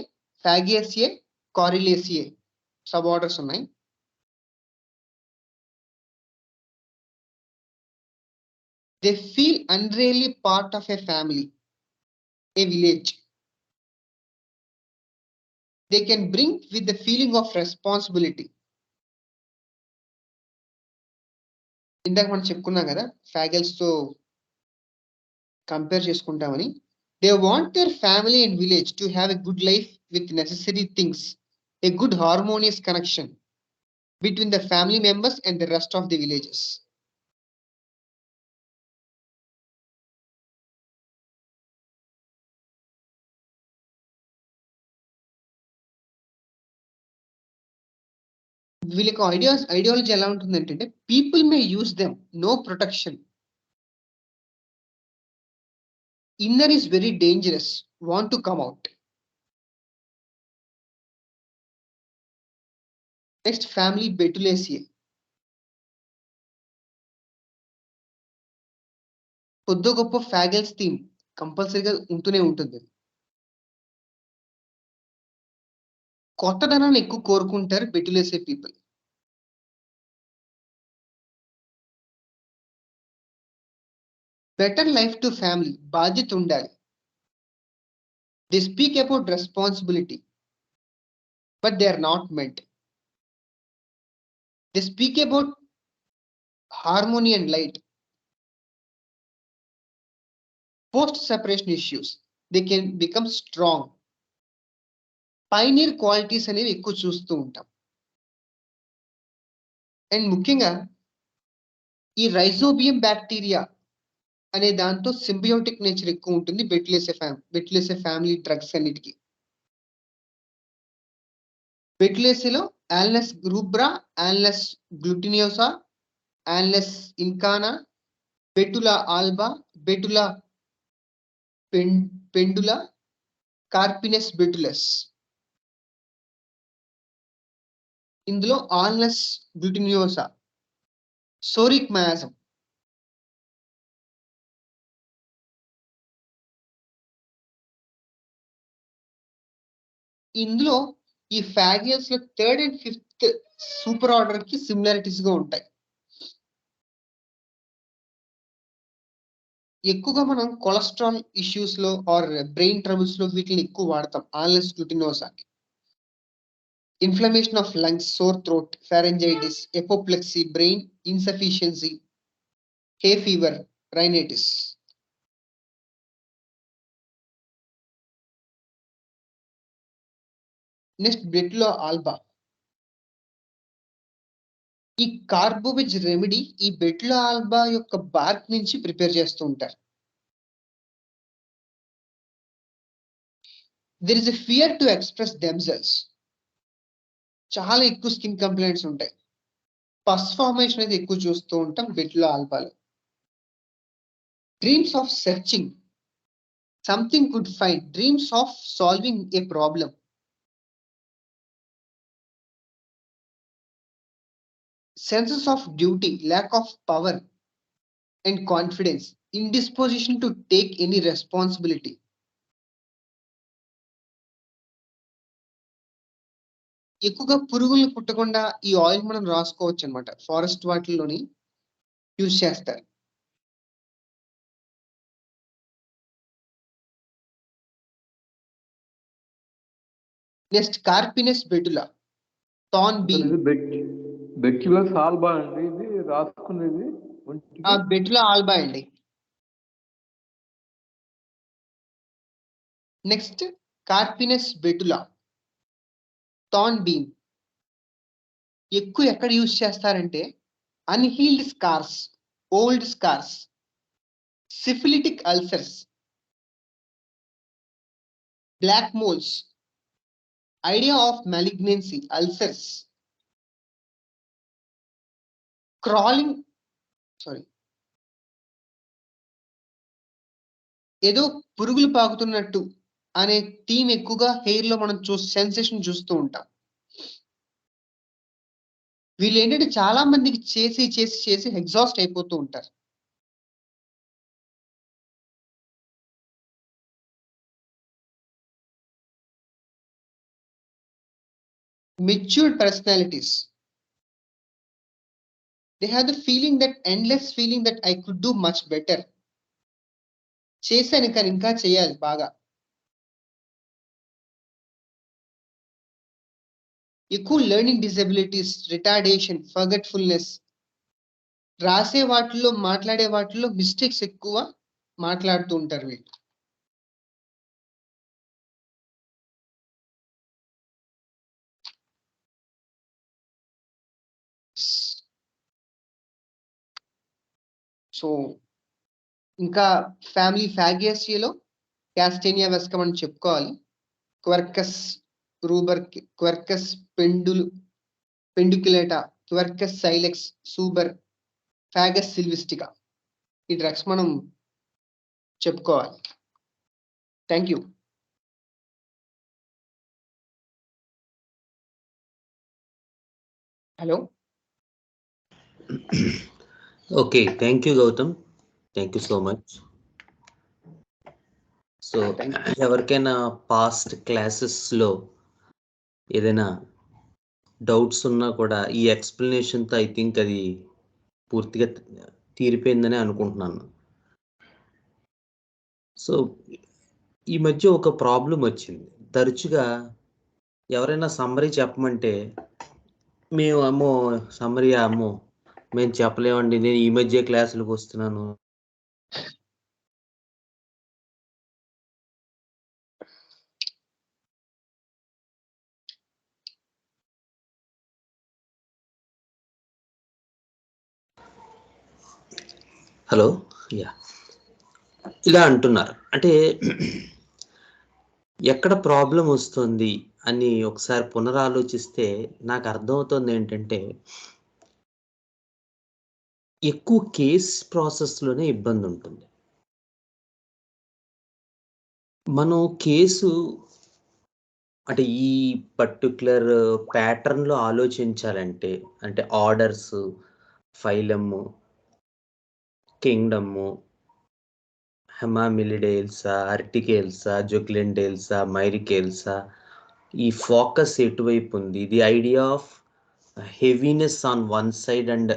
Speaker 1: ఫాగేసియే, కారిలేసియే సబ్ ఆర్డర్స్ ఉన్నాయి. They feel unreally part of a family, a village. They can bring with the feeling of responsibility. ఇందాక మనం చెప్పుకున్నాం కదా ఫ్యాగల్స్ తో కంపేర్ చేసుకుంటామని. They want their family and village to have a good life with necessary things, a good harmonious connection between the family members and the rest of the villages. వీళ్ళకి ఐడియాలజీ ఎలా ఉంటుందంటే people may use them, no protection, inner is very dangerous, want to come out. Next family betulaceae. కొద్ది గొప్ప ఫ్యాగల్స్ థీమ్ కంపల్సరీగా ఉంటూనే ఉంటుంది. కొత్తదనాన్ని ఎక్కువ కోరుకుంటారు betulaceae people. Better life to family, బాధ్యత ఉండాలి. They speak about responsibility but they are not meant. They speak about harmony and light. Post separation issues, they can become strong. Pioneer qualities అనేవి ఎక్కువ చూస్తూ ఉంటాం. అండ్ ముఖ్యంగా ఈ రైజోబియం బ్యాక్టీరియా అనే దాంతో సింబియోటిక్ నేచర్ ఎక్కువ ఉంటుంది బెటులేసే ఫ్యామిలీ డ్రగ్స్ అన్నిటికీ. బెటులేసేలో ఆల్నస్ రూబ్రా, ఆల్నస్ గ్లూటినియోసా, ఆల్నస్ ఇన్కానా, బెటులా ఆల్బా, బెటులా పెండులా, కార్పినస్ బెటులస్. ఇందులో ఆల్నస్ గ్లూటినియోసా, సోరిక్ మయాజం, ఇందులో ఈ ఫ్యాగియల్స్ లో 3rd and 5th super order కి సిమిలారిటీస్ గా ఉంటాయి. ఎక్కువగా మనం కొలెస్ట్రాల్ ఇష్యూస్ లో ఆర్ బ్రెయిన్ ట్రబుల్స్ లో వీటిని ఎక్కువ వాడతాం. Alnus glutinosa. Inflammation of lungs, sore throat, pharyngitis, apoplexy, brain insufficiency, hay fever, rhinitis. Next betula alba. ఈ కార్బోవిజ్ రెమెడీ ఈ బెటులా ఆల్బా యొక్క బార్క్ నుంచి ప్రిపేర్ చేస్తూ ఉంటారు. There is a fear to express themselves. చాలా ఎక్కువ స్కిన్ కంప్లైంట్స్ ఉంటాయి. పస్ ఫార్మేషన్ అయితే ఎక్కువ చూస్తూ ఉంటాం బెటులా ఆల్బాలో. Dreams of searching something could find, dreams of solving a problem. Senses of duty, lack of power and confidence, indisposition to take any responsibility. ఎక్కువగా పురుగులు పుట్టకుండా ఈ ఆయిల్ మనం రాసుకోవచ్చు అనమాట. ఫారెస్ట్ వాటిల్లోని యూజ్ చేస్తారు. నెక్స్ట్ కార్పినస్ బెటులా, థాన్ బీన్.
Speaker 3: బెక్యులా సాల్బా అండి ఇది రాసుకునేది.
Speaker 1: బెటులా ఆల్బా అండి. నెక్స్ట్ కార్పినస్ బెటులా, థాన్ బీన్. ఎక్కువ ఎక్కడ యూజ్ చేస్తారంటే unhealed scars, old scars, syphilitic ulcers, black moles, idea of malignancy, ulcers, crawling, ఏదో పురుగులు పాకుతున్నట్టు అనే థీమ్ ఎక్కువగా హెయిర్ లో మనం సెన్సేషన్ చూస్తూ ఉంటాం. వీళ్ళు ఏంటంటే చాలా మందికి చేసి చేసి చేసి ఎగ్జాస్ట్ అయిపోతూ ఉంటారు. Matured personalities, They have the feeling, that endless feeling that I could do much better. చేశాను కానీ ఇంకా చేయాలి బాగా. ఎక్కువ లెర్నింగ్ డిజబిలిటీస్, రిటార్డేషన్, ఫర్గెట్ఫుల్నెస్, రాసే వాటిల్లో మాట్లాడే వాటిల్లో మిస్టేక్స్ ఎక్కువ మాట్లాడుతూ ఉంటారు వీళ్ళు. సో ఇంకా ఫ్యామిలీ ఫ్యాగేసియాలో క్యాస్టేనియా వెస్కమ్ అని చెప్పుకోవాలి. Quercus robur, Quercus pedunculata, Quercus సైలెక్స్, సూబర్, ఫ్యాగస్ సిల్విస్టికా, ఈ డ్రగ్స్ మనం చెప్పుకోవాలి. Thank you. Hello.
Speaker 4: Okay, thank you Gautam, thank you so much. So ఎవరికైనా పాస్ట్ క్లాసెస్లో ఏదైనా డౌట్స్ ఉన్నా కూడా ఈ ఎక్స్ప్లెనేషన్తో ఐ థింక్ అది పూర్తిగా తీరిపోయిందని అనుకుంటున్నాను. సో ఈ మధ్య ఒక ప్రాబ్లం వచ్చింది. తరచుగా ఎవరైనా సమ్మరీ చెప్పమంటే మేము సమ్మరీ మేము చెప్పలేమండి, నేను ఈ మధ్య క్లాసులకు వస్తున్నాను. హలో, యా, ఇలా అంటున్నారు. అంటే ఎక్కడ ప్రాబ్లం వస్తుంది అని ఒకసారి పునరాలోచిస్తే నాకు అర్థమవుతుంది ఏంటంటే, ఎక్కువ కేస్ ప్రాసెస్లోనే ఇబ్బంది ఉంటుంది. మనం కేసు అంటే ఈ పర్టికులర్ ప్యాటర్న్లో ఆలోచించాలంటే, అంటే ఆర్డర్స్, ఫైలము, కింగ్డము, హెమామిలిడేల్సా, అర్టికేల్సా, జొక్లెండేల్సా, మైరికేల్సా, ఈ ఫోకస్ ఎటువైపు ఉంది, the idea of heaviness on one side and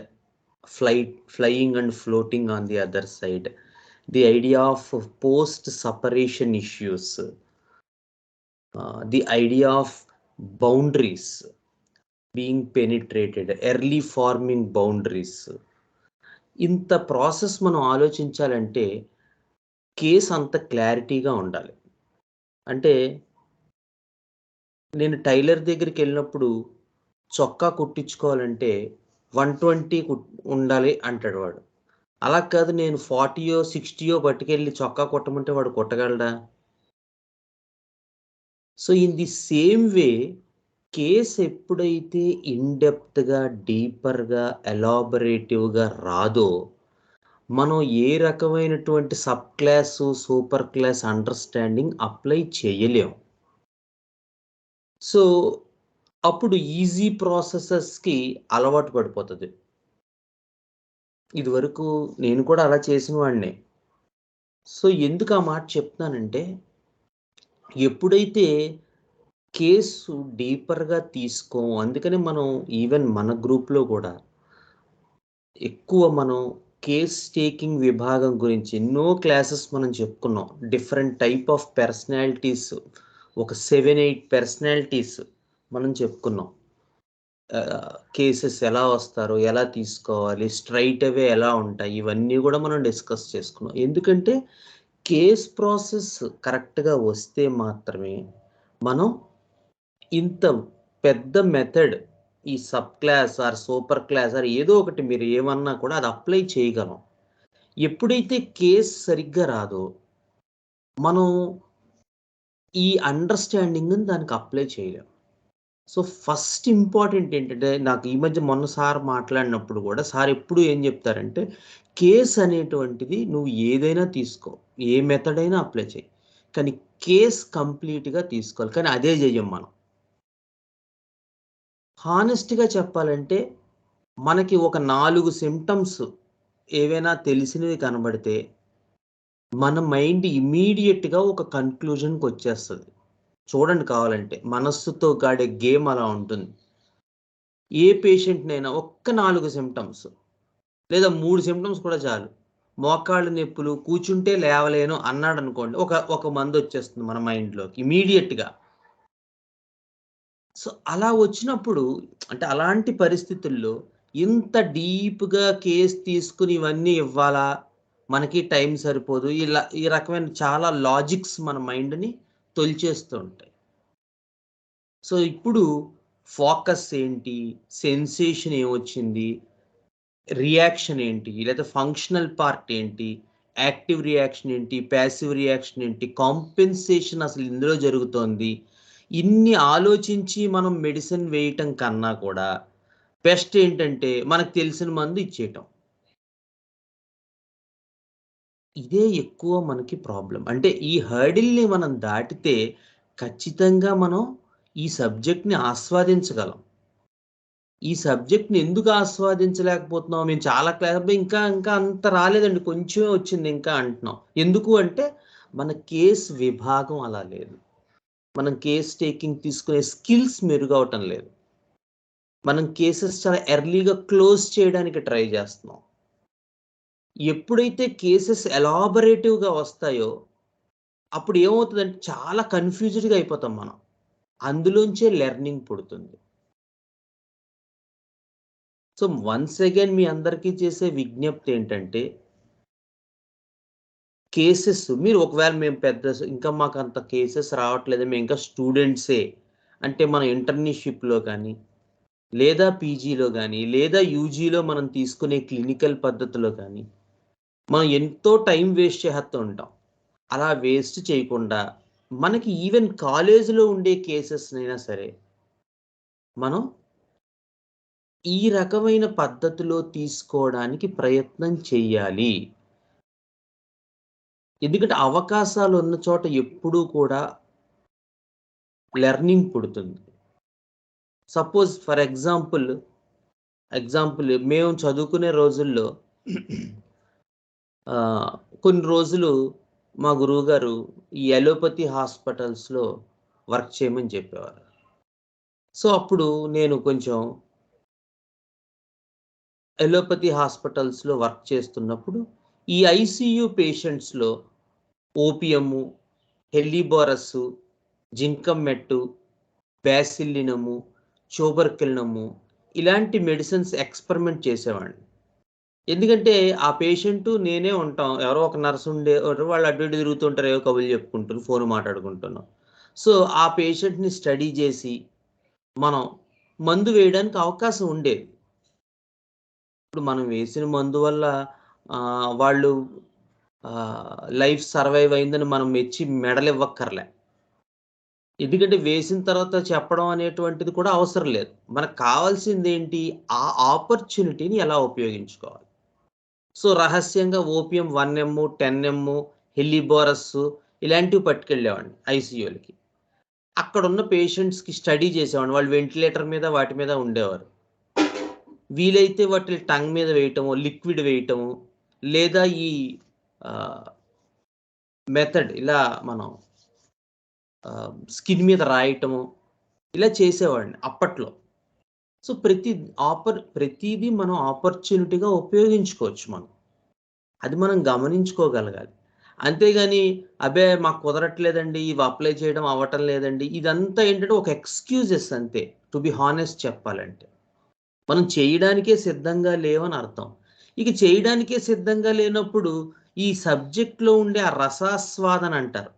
Speaker 4: flying and floating on the other side, the idea of post separation issues, the idea of boundaries being penetrated, early forming boundaries. ఇంత ప్రాసెస్ మనం ఆలోచించాలంటే కేసు అంత క్లారిటీగా ఉండాలి. అంటే నేను టైలర్ దగ్గరికి వెళ్ళినప్పుడు చొక్కా కుట్టించుకోవాలంటే 120 ఉండాలి అంటాడు వాడు. అలా కాదు, నేను 40యో 60యో పట్టుకెళ్ళి చొక్కా కుట్టమంటే వాడు కుట్టగలడా? So in the same way, case ఎప్పుడైతే ఇన్డెప్త్గా, డీపర్గా, ఎలాబరేటివ్గా రాదో, మనం ఏ రకమైనటువంటి sub class, super class understanding apply చేయలేం. సో అప్పుడు ఈజీ ప్రాసెసెస్కి అలవాటు పడిపోతుంది. ఇదివరకు నేను కూడా అలా చేసిన వాడినే. సో ఎందుకు ఆ మాట చెప్తున్నానంటే, ఎప్పుడైతే కేసు డీపర్గా తీసుకోం, అందుకని మనం ఈవెన్ మన గ్రూప్లో కూడా ఎక్కువ మనం కేస్ టేకింగ్ విభాగం గురించి ఎన్నో క్లాసెస్ మనం చెప్పుకున్నాం. డిఫరెంట్ టైప్ ఆఫ్ పర్సనాలిటీస్, ఒక 7-8 పర్సనాలిటీస్ మనం చెప్పుకున్నాం. కేసెస్ ఎలా వస్తారో, ఎలా తీసుకోవాలి, స్ట్రైట్ అవే ఎలా ఉంటాయి, ఇవన్నీ కూడా మనం డిస్కస్ చేసుకున్నాం. ఎందుకంటే కేస్ ప్రాసెస్ కరెక్ట్గా వస్తే మాత్రమే మనం ఇంత పెద్ద మెథడ్, ఈ sub class or super class or ఏదో ఒకటి మీరు ఏమన్నా కూడా అది అప్లై చేయగలం. ఎప్పుడైతే కేస్ సరిగ్గా రాదో మనం ఈ అండర్స్టాండింగ్ దానికి అప్లై చేయలేం. సో ఫస్ట్ ఇంపార్టెంట్ ఏంటంటే, నాకు ఈ మధ్య మొన్న సార్ మాట్లాడినప్పుడు కూడా సార్ ఎప్పుడు ఏం చెప్తారంటే, కేస్ అనేటువంటిది నువ్వు ఏదైనా తీసుకో, ఏ మెథడ్ అయినా అప్లై చేయి, కానీ కేస్ కంప్లీట్గా తీసుకోవాలి. కానీ అదే చెయ్యం మనం. హానెస్ట్గా చెప్పాలంటే, మనకి ఒక 4 సిమ్టమ్స్ ఏవైనా తెలిసినవి కనబడితే మన మైండ్ ఇమీడియట్గా ఒక కన్క్లూజన్కి వచ్చేస్తుంది. చూడండి, కావాలంటే మనస్సుతో గాడే గేమ్ అలా ఉంటుంది. ఏ పేషెంట్నైనా ఒక్క 4 సిమ్టమ్స్, లేదా 3 సింప్టమ్స్ కూడా చాలు. మోకాళ్ళు నొప్పులు, కూర్చుంటే లేవలేను అన్నాడు అనుకోండి, ఒక మందు వచ్చేస్తుంది మన మైండ్లోకి ఇమీడియట్గా. సో అలా వచ్చినప్పుడు అంటే అలాంటి పరిస్థితుల్లో ఇంత డీప్గా కేసు తీసుకుని ఇవన్నీ ఇవ్వాలా, మనకి టైం సరిపోదు, ఇలా ఈ రకమైన చాలా లాజిక్స్ మన మైండ్ని తొలిచేస్తూ ఉంటాయి. సో ఇప్పుడు ఫోకస్ ఏంటి, సెన్సేషన్ ఏమొచ్చింది, రియాక్షన్ ఏంటి, లేదా ఫంక్షనల్ పార్ట్ ఏంటి, యాక్టివ్ రియాక్షన్ ఏంటి, ప్యాసివ్ రియాక్షన్ ఏంటి, కాంపెన్సేషన్ అసలు ఇందులో జరుగుతోంది, ఇన్ని ఆలోచించి మనం మెడిసిన్ వేయటం కన్నా కూడా బెస్ట్ ఏంటంటే మనకు తెలిసిన మందు ఇచ్చేయటం. ఇదే ఎక్కువ మనకి ప్రాబ్లం. అంటే ఈ హర్డిల్ని మనం దాటితే ఖచ్చితంగా మనం ఈ సబ్జెక్ట్ని ఆస్వాదించగలం. ఈ సబ్జెక్ట్ని ఎందుకు ఆస్వాదించలేకపోతున్నాం, మేము చాలా క్లాస్ ఇంకా ఇంకా అంత రాలేదండి, కొంచెమే వచ్చింది ఇంకా అంటున్నాం. ఎందుకు అంటే మన కేస్ విభాగం అలా లేదు, మనం కేస్ టేకింగ్ తీసుకునే స్కిల్స్ మెరుగవటం లేదు, మనం కేసెస్ చాలా ఎర్లీగా క్లోజ్ చేయడానికి ట్రై చేస్తున్నాం. ఎప్పుడైతే కేసెస్ ఎలాబరేటివ్గా వస్తాయో అప్పుడు ఏమవుతుందంటే చాలా కన్ఫ్యూజ్డ్గా అయిపోతాం మనం, అందులోంచే లెర్నింగ్ పుడుతుంది. సో వన్స్ అగైన్ మీ అందరికీ చేసే విజ్ఞప్తి ఏంటంటే, కేసెస్ మీరు ఒకవేళ మేము ఇంకా మాకు అంత కేసెస్ రావట్లేదు, మేము ఇంకా స్టూడెంట్సే అంటే మన ఇంటర్న్షిప్లో కానీ, లేదా పీజీలో కానీ, లేదా యూజీలో మనం తీసుకునే క్లినికల్ పద్ధతిలో కానీ మనం ఎంతో టైం వేస్ట్ చేస్తూ ఉంటాం. అలా వేస్ట్ చేయకుండా మనకి ఈవెన్ కాలేజీలో ఉండే కేసెస్నైనా సరే మనం ఈ రకమైన పద్ధతిలో తీసుకోవడానికి ప్రయత్నం చేయాలి. ఎందుకంటే అవకాశాలు ఉన్న చోట ఎప్పుడూ కూడా లెర్నింగ్ పుడుతుంది. సపోజ్ ఫర్ ఎగ్జాంపుల్ మేము చదువుకునే రోజుల్లో కొన్ని రోజులు మా గురువుగారు ఈ అలోపతి హాస్పిటల్స్లో వర్క్ చేయమని చెప్పేవారు. సో అప్పుడు నేను కొంచెం అలోపతి హాస్పిటల్స్లో వర్క్ చేస్తున్నప్పుడు ఈ ఐసీయూ పేషెంట్స్లో ఓపియము, హెల్లీబోరస్, జింకమ్మెట్టు, బ్యాసిల్లినము, చోబర్కిల్నము ఇలాంటి మెడిసిన్స్ ఎక్స్పెరిమెంట్ చేసేవాడిని. ఎందుకంటే ఆ పేషెంటు నేనే ఉంటాం, ఎవరో ఒక నర్సు ఉండే వాళ్ళు అటు ఇటు తిరుగుతుంటారు, ఏవో కబుర్లు చెప్పుకుంటారు, ఫోన్ మాట్లాడుకుంటున్నాం. సో ఆ పేషెంట్ని స్టడీ చేసి మనం మందు వేయడానికి అవకాశం ఉండేది. ఇప్పుడు మనం వేసిన మందు వల్ల వాళ్ళు లైఫ్ సర్వైవ్ అయిందని మనం మెచ్చి మెడలు ఇవ్వక్కర్లే, ఎందుకంటే వేసిన తర్వాత చెప్పడం అనేటువంటిది కూడా అవసరం లేదు. మనకు కావాల్సింది ఏంటి, ఆ ఆపర్చునిటీని ఎలా ఉపయోగించుకోవాలి. సో రహస్యంగా ఓపియం 1 ml, 10 ml, హెల్లీబోరస్ ఇలాంటివి పట్టుకెళ్ళేవాడిని ఐసీయూలకి. అక్కడ ఉన్న పేషెంట్స్కి స్టడీ చేసేవాడిని, వాళ్ళు వెంటిలేటర్ మీద వాటి మీద ఉండేవారు. వీలైతే వాటి టంగ్ మీద వేయటము, లిక్విడ్ వేయటము, లేదా ఈ మెథడ్ ఇలా మనం స్కిన్ మీద రాయటము ఇలా చేసేవాడిని అప్పట్లో. సో ప్రతిదీ మనం ఆపర్చునిటీగా ఉపయోగించుకోవచ్చు మనం, అది మనం గమనించుకోగలగాలి. అంతేగాని అబ్బే మాకు కుదరట్లేదండి, ఇవి అప్లై చేయడం అవ్వటం లేదండి, ఇదంతా ఏంటంటే ఒక ఎక్స్క్యూజెస్ అంతే. టు బి హానెస్ట్ చెప్పాలంటే మనం చేయడానికే సిద్ధంగా లేవని అర్థం. ఇక చేయడానికే సిద్ధంగా లేనప్పుడు ఈ సబ్జెక్ట్లో ఉండే ఆ రసాస్వాదన అంటారు,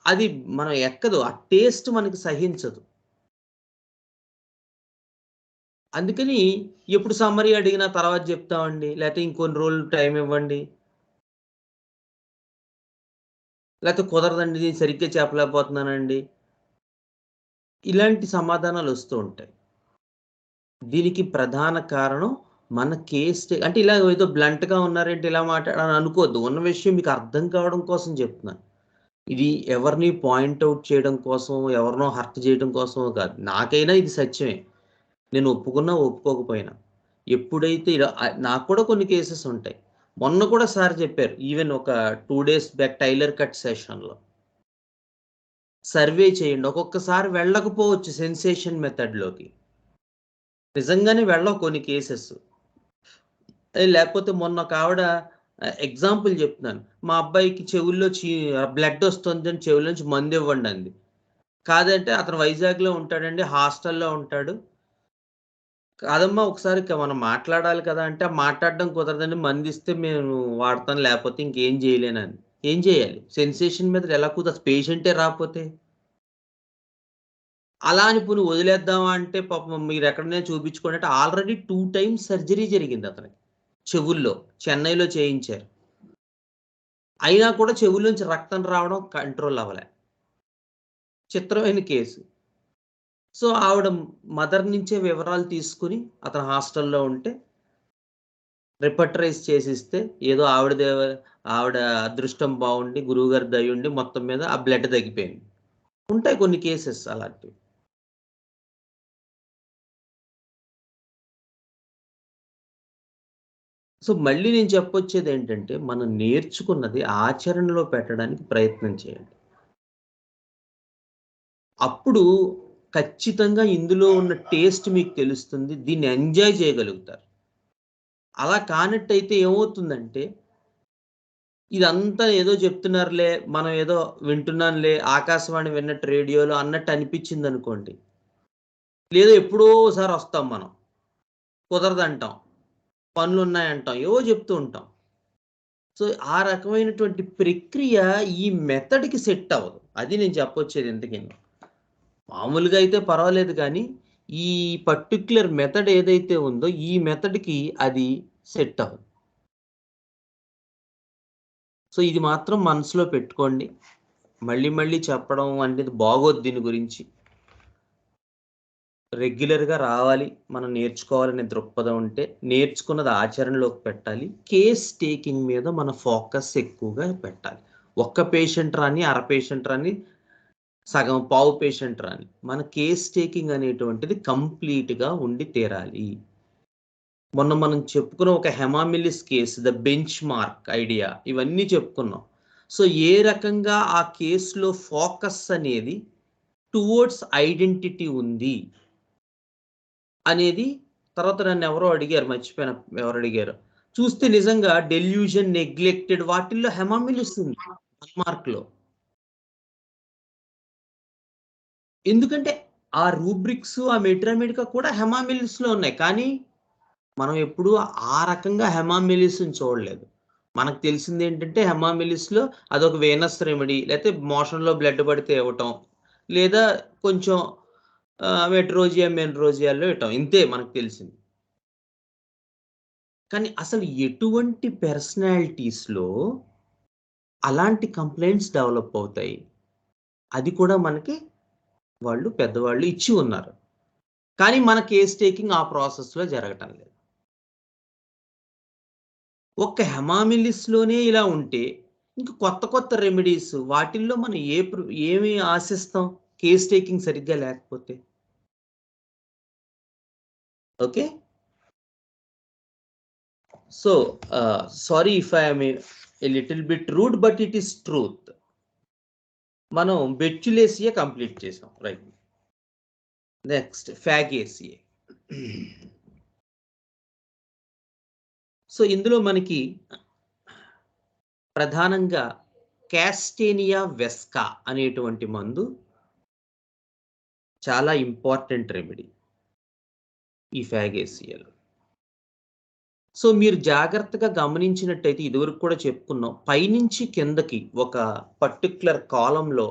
Speaker 4: అది మనం ఎక్కదు, ఆ టేస్ట్ మనకి సహించదు. అందుకని ఎప్పుడు సమ్మరీ అడిగినా తర్వాత చెప్తామండి, లేకపోతే ఇంకొన్ని రోజులు టైం ఇవ్వండి, లేకపోతే కుదరదండి నేను సరిగ్గా చెప్పలేకపోతున్నానండి, ఇలాంటి సమాధానాలు వస్తూ ఉంటాయి. దీనికి ప్రధాన కారణం మన కేస్ అంటే ఇలా ఏదో బ్లంట్గా ఉన్నారంటే ఇలా మాట్లాడాలని అనుకోవద్దు, ఉన్న విషయం మీకు అర్థం కావడం కోసం చెప్తున్నాను. ఇది ఎవరిని పాయింట్అవుట్ చేయడం కోసం, ఎవరినో హర్ట్ చేయడం కోసమో కాదు, నాకైనా ఇది సత్యమే, నేను ఒప్పుకున్నా ఒప్పుకోకపోయినా. ఎప్పుడైతే నాకు కూడా కొన్ని కేసెస్ ఉంటాయి. మొన్న కూడా సార్ చెప్పారు, ఈవెన్ ఒక 2 days బ్యాక్ టైలర్ కట్ సెషన్లో సర్వే చేయండి, ఒక్కొక్కసారి వెళ్ళకపోవచ్చు సెన్సేషన్ మెథడ్లోకి, నిజంగానే వెళ్ళవు కొన్ని కేసెస్. లేకపోతే మొన్న ఒక ఆవిడ ఎగ్జాంపుల్ చెప్తున్నాను, మా అబ్బాయికి చెవుల్లో బ్లడ్ వస్తుందని చెవుల నుంచి మందు ఇవ్వండి అంది. కాదంటే అతను వైజాగ్లో ఉంటాడండి, హాస్టల్లో ఉంటాడు. కాదమ్మా ఒకసారి మనం మాట్లాడాలి కదా అంటే, మాట్లాడడం కుదరదండి, మంది ఇస్తే మేము వాడతాను, లేకపోతే ఇంకేం చేయలేనని. ఏం చేయాలి? సెన్సేషన్ మీద ఎలా కుదరదు? పేషెంటే రాకపోతే అలా అని పోనీ వదిలేద్దామా అంటే, పాపం మీరు ఎక్కడనే చూపించుకోండి అంటే, ఆల్రెడీ 2 times సర్జరీ జరిగింది అతనికి చెవుల్లో, చెన్నైలో చేయించారు. అయినా కూడా చెవుల్లోంచి రక్తం రావడం కంట్రోల్ అవ్వలే. చిత్రమైన కేసు. సో ఆవిడ మదర్ నుంచే వివరాలు తీసుకుని అతను హాస్టల్లో ఉంటే రిపర్టరైజ్ చేసిస్తే, ఏదో ఆవిడ అదృష్టం బాగుండి గురువుగారి దయ ఉండి మొత్తం మీద ఆ బ్లడ్ తగ్గిపోయింది. ఉంటాయి కొన్ని కేసెస్ అలాంటివి. సో మళ్ళీ నేను చెప్పొచ్చేది ఏంటంటే, మనం నేర్చుకున్నది ఆచరణలో పెట్టడానికి ప్రయత్నం చేయండి. అప్పుడు ఖచ్చితంగా ఇందులో ఉన్న టేస్ట్ మీకు తెలుస్తుంది, దీన్ని ఎంజాయ్ చేయగలుగుతారు. అలా కానట్టయితే ఏమవుతుందంటే, ఇదంతా ఏదో చెప్తున్నారులే, మనం ఏదో వింటున్నానులే, ఆకాశవాణి విన్నట్టు రేడియోలో అన్నట్టు అనిపించింది అనుకోండి, లేదా ఎప్పుడో ఒకసారి వస్తాం మనం, కుదరదంటాం, పనులు ఉన్నాయంటాం, ఏవో చెప్తూ ఉంటాం. సో ఆ రకమైనటువంటి ప్రక్రియ ఈ మెథడ్కి సెట్ అవ్వదు. అది నేను చెప్పొచ్చేది ఎందుకని. మామూలుగా అయితే పర్వాలేదు, కానీ ఈ పర్టిక్యులర్ మెథడ్ ఏదైతే ఉందో ఈ మెథడ్కి అది సెట్ అవ్వదు. సో ఇది మాత్రం మనసులో పెట్టుకోండి. మళ్ళీ మళ్ళీ చెప్పడం అనేది బాగోదు. దీని గురించి రెగ్యులర్గా రావాలి, మనం నేర్చుకోవాలనే దృక్పథం ఉంటే నేర్చుకున్నది ఆచరణలోకి పెట్టాలి. కేస్ టేకింగ్ మీద మన ఫోకస్ ఎక్కువగా పెట్టాలి. ఒక్క పేషెంట్ రాని, అర పేషెంట్ రాని, సగం పావు పేషెంట్ రాని, మన కేస్ టేకింగ్ అనేటువంటిది కంప్లీట్గా ఉండి తీరాలి. మొన్న మనం చెప్పుకున్న ఒక hamamelis case, the benchmark idea, ఇవన్నీ చెప్పుకున్నాం. సో ఏ రకంగా ఆ కేసులో ఫోకస్ అనేది టువర్డ్స్ ఐడెంటిటీ ఉంది అనేది. తర్వాత నన్ను ఎవరో అడిగారు, మర్చిపోయిన ఎవరు అడిగారు, చూస్తే నిజంగా డెల్యూజన్, నెగ్లెక్టెడ్ వాటిల్లో హెమామిలిస్ ఉంది మార్క్లో. ఎందుకంటే ఆ రూబ్రిక్స్, ఆ మెట్రామెడికా కూడా హెమామిలిస్లో ఉన్నాయి, కానీ మనం ఎప్పుడు ఆ రకంగా హెమామిలిస్ని చూడలేదు. మనకు తెలిసింది ఏంటంటే, హెమామిలిస్లో అదొక వేనస్ రెమెడీ, లేకపోతే మోషన్లో బ్లడ్ పడితే ఇవ్వటం, లేదా కొంచెం మెట్రోజియా, మెన్రోజియాలో ఇవ్వటం, ఇంతే మనకు తెలిసింది. కానీ అసలు ఎటువంటి పర్సనాలిటీస్లో అలాంటి కంప్లైంట్స్ డెవలప్ అవుతాయి, అది కూడా మనకి వాళ్ళు పెద్దవాళ్ళు ఇచ్చి ఉన్నారు. కానీ మన కేస్ టేకింగ్ ఆ ప్రాసెస్లో జరగటం లేదు. ఒక్క హెమామిలిస్లోనే ఇలా ఉంటే ఇంక కొత్త కొత్త రెమెడీస్ వాటిల్లో మనం ఏమి ఆశిస్తాం కేస్ టేకింగ్ సరిగ్గా లేకపోతే? Okay. So sorry if I am a little bit rude, but it is truth. మనం బెచ్యులేసియా కంప్లీట్ చేసాం, రైట్. నెక్స్ట్ ఫాగేసియా. సో ఇందులో మనకి ప్రధానంగా క్యాస్టేనియా వెస్కా అనేటువంటి మందు చాలా ఇంపార్టెంట్ రెమెడీ ఈ ఫాగేసియాలో. సో మీరు జాగ్రత్తగా గమనించినట్టయితే, ఇదివరకు కూడా చెప్పుకున్నాం, పైనుంచి కిందకి ఒక పర్టిక్యులర్ కాలంలో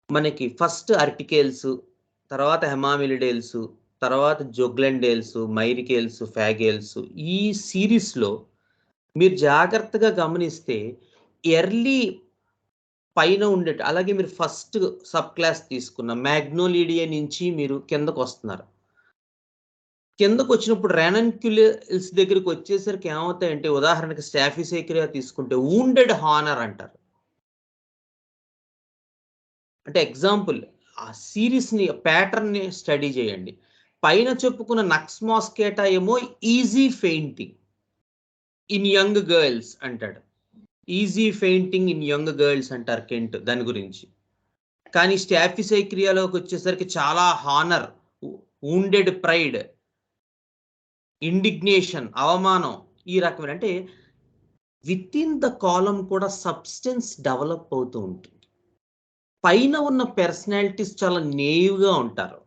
Speaker 4: మనకి ఫస్ట్ అర్టికేల్స్, తర్వాత హెమామిలిడేల్స్, తర్వాత జొగ్లెండేల్స్, మైరికేల్స్, ఫాగేల్స్, ఈ సిరీస్లో మీరు జాగ్రత్తగా గమనిస్తే ఎర్లీ పైన ఉండేటి, అలాగే మీరు ఫస్ట్ సబ్ క్లాస్ తీసుకున్న మ్యాగ్నోలిడియా నుంచి మీరు కిందకు వస్తున్నారు. కిందకు వచ్చినప్పుడు రానన్క్యులస్ దగ్గరికి వచ్చేసరికి ఏమవుతాయంటే, ఉదాహరణకి స్టాఫిసైక్రియా తీసుకుంటే వూండెడ్ హానర్ అంటారు. అంటే ఎగ్జాంపుల్, ఆ సిరీస్ని, ప్యాటర్న్ని స్టడీ చేయండి. పైన చెప్పుకున్న నక్స్ మాస్కేటా ఏమో easy fainting in young girls అంటాడు. Easy fainting in young girls అంటారు కెంట్ దాని గురించి. కానీ స్టాఫిసైక్రియాలోకి వచ్చేసరికి చాలా హానర్, వూండెడ్ ప్రైడ్, ఇండిగ్నేషన్, అవమానం, ఈ రకమైన అంటే విత్ ఇన్ ద కాలం కూడా సబ్స్టెన్స్ డెవలప్ అవుతూ ఉంటుంది. పైన ఉన్న పర్సనాలిటీస్ చాలా నేవ్గా ఉంటారు.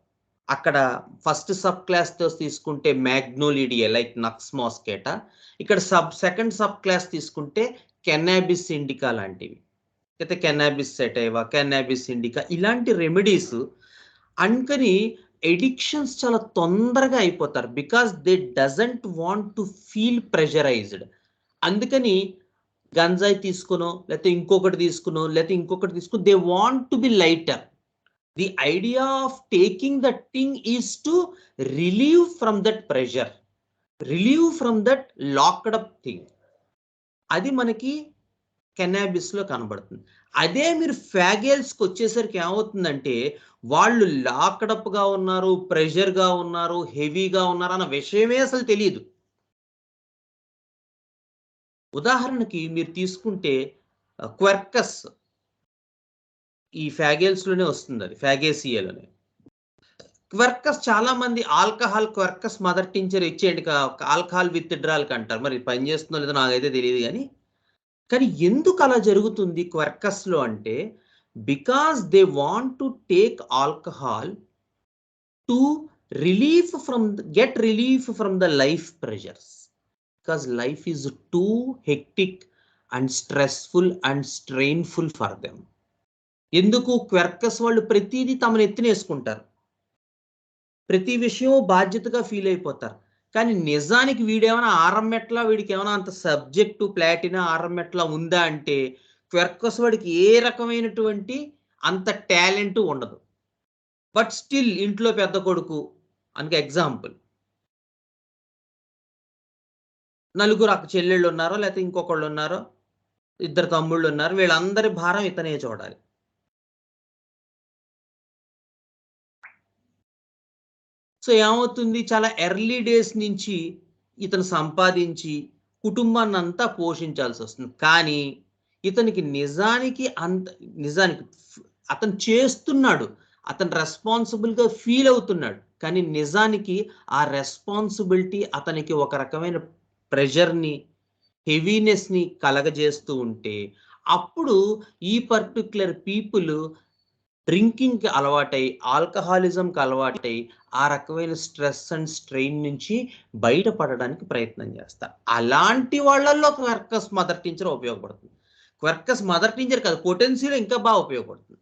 Speaker 4: అక్కడ ఫస్ట్ సబ్ క్లాస్తో తీసుకుంటే మ్యాగ్నోలిడియా లైక్ నక్స్ మాస్కేటా, ఇక్కడ సెకండ్ సబ్ క్లాస్ తీసుకుంటే కెనాబిస్ ఇండికా లాంటివి, అయితే కెనాబిస్ సెటైవా, కెనాబిస్ ఇండికా ఇలాంటి రెమెడీస్. అందుకని ఎడిక్షన్స్ చాలా తొందరగా అయిపోతారు because they doesn't want to feel pressurised. అందుకని గంజాయి తీసుకునో లేకపోతే ఇంకొకటి తీసుకునో లేకపోతే ఇంకొకటి తీసుకుని they want to be lighter. The idea of taking that thing is to relieve from that pressure, relieve from that locked up thing. అది మనకి కెనాబిస్లో కనబడుతుంది. అదే మీరు ఫ్యాగేల్స్కి వచ్చేసరికి ఏమవుతుందంటే వాళ్ళు లాక్డప్గా ఉన్నారు, ప్రెషర్గా ఉన్నారు, హెవీగా ఉన్నారు అన్న విషయమే అసలు తెలియదు. ఉదాహరణకి మీరు తీసుకుంటే క్వర్కస్, ఈ ఫ్యాగేల్స్లోనే వస్తుంది, అది ఫ్యాగేసియాలోనే. క్వర్కస్ చాలా మంది ఆల్కహాల్ క్వర్కస్ మదర్ టించర్ ఇచ్చేయండి ఆల్కహాల్ విత్డ్రాల్కి అంటారు. మరి పని చేస్తుందో లేదో నాకైతే తెలియదు కానీ ఎందుకు అలా జరుగుతుంది క్వర్కస్లో అంటే because they want to take alcohol to get relief from the life pressures, because life is too hectic and stressful and strainful for them. ఎందుకు క్వర్కస్ వాళ్ళు ప్రతిదీ తమను ఎత్తినేసుకుంటారు, ప్రతి విషయం బాధ్యతగా ఫీల్ అయిపోతారు. కానీ నిజానికి వీడేమైనా ఆర్ఎంఎట్లా, వీడికి ఏమైనా అంత సబ్జెక్టు ప్లాటినా ఆర్ఎంఎట్లా ఉందా అంటే క్వర్కస్ వాడికి ఏ రకమైనటువంటి అంత టాలెంట్ ఉండదు. బట్ స్టిల్ ఇంట్లో పెద్ద కొడుకు అందుకే ఎగ్జాంపుల్, నలుగురు అక్క చెల్లెళ్ళు ఉన్నారో లేకపోతే ఇంకొకళ్ళు ఉన్నారో, ఇద్దరు తమ్ముళ్ళు ఉన్నారు, వీళ్ళందరి భారం ఇతనే చూడాలి. సో ఏమవుతుంది, చాలా ఎర్లీ డేస్ నుంచి ఇతను సంపాదించి కుటుంబాన్ని అంతా పోషించాల్సి వస్తుంది. కానీ ఇతనికి నిజానికి అతను చేస్తున్నాడు, అతను రెస్పాన్సిబుల్గా ఫీల్ అవుతున్నాడు, కానీ నిజానికి ఆ రెస్పాన్సిబిలిటీ అతనికి ఒక రకమైన ప్రెషర్ని, హెవీనెస్ని కలగజేస్తూ ఉంటే అప్పుడు ఈ పర్టిక్యులర్ పీపుల్ డ్రింకింగ్కి అలవాటై, ఆల్కహాలిజంకి అలవాటై ఆ రకమైన స్ట్రెస్ అండ్ స్ట్రెయిన్ నుంచి బయటపడడానికి ప్రయత్నం చేస్తారు. అలాంటి వాళ్ళల్లో క్వర్కస్ మదర్ టించర్ ఉపయోగపడుతుంది. క్వర్కస్ మదర్ టించర్ కాదు, పొటెన్షియల్ ఇంకా బాగా ఉపయోగపడుతుంది.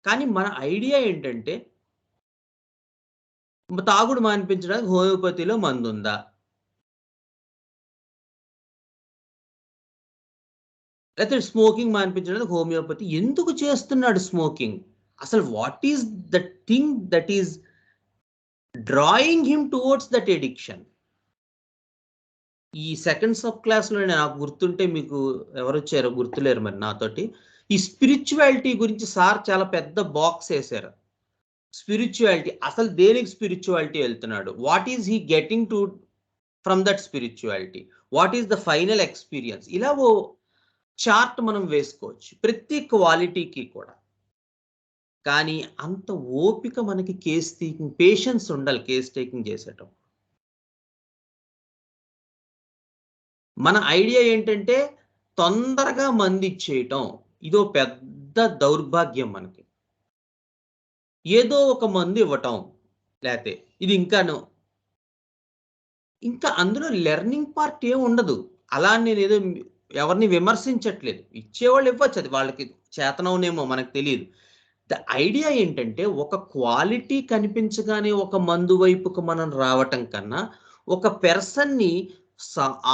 Speaker 4: కానీ మన ఐడియా ఏంటంటే తాగుడు మానిపించడానికి హోమియోపతిలో మందు ఉందా, లేకపోతే స్మోకింగ్ మానిపించడానికి హోమియోపతి ఎందుకు చేస్తున్నాడు స్మోకింగ్, అసలు what is the thing that is drawing him towards that addiction. ఈ సెకండ్ సబ్ క్లాస్లో నాకు గుర్తుంటే, మీకు ఎవరు వచ్చారో గుర్తులేరు మరి నాతోటి, ఈ స్పిరిచువాలిటీ గురించి సార్ చాలా పెద్ద బాక్స్ వేశారు. స్పిరిచువాలిటీ అసలు దేనికి స్పిరిచువాలిటీ వెళ్తున్నాడు, what is he getting to from that spirituality, what is the final experience, ఇలా ఓ చార్ట్ మనం వేసుకోవచ్చు ప్రతి క్వాలిటీకి కూడా. కానీ అంత ఓపిక మనకి కేస్ టేకింగ్, పేషెన్స్ ఉండాలి కేస్ టేకింగ్ చేసేటప్పుడు. మన ఐడియా ఏంటంటే తొందరగా మంది ఇచ్చేయటం, ఇదో పెద్ద దౌర్భాగ్యం మనకి. ఏదో ఒక మందు ఇవ్వటం, లేకపోతే ఇది ఇంకా అందులో లెర్నింగ్ పార్ట్ ఏం ఉండదు. అలా నేను ఏదో ఎవరిని విమర్శించట్లేదు, ఇచ్చేవాళ్ళు ఇవ్వచ్చు, అది వాళ్ళకి చేతనవునేమో మనకు తెలియదు. ద ఐడియా ఏంటంటే ఒక క్వాలిటీ కనిపించగానే ఒక మందు వైపుకు మనం రావటం కన్నా ఒక పెర్సన్ని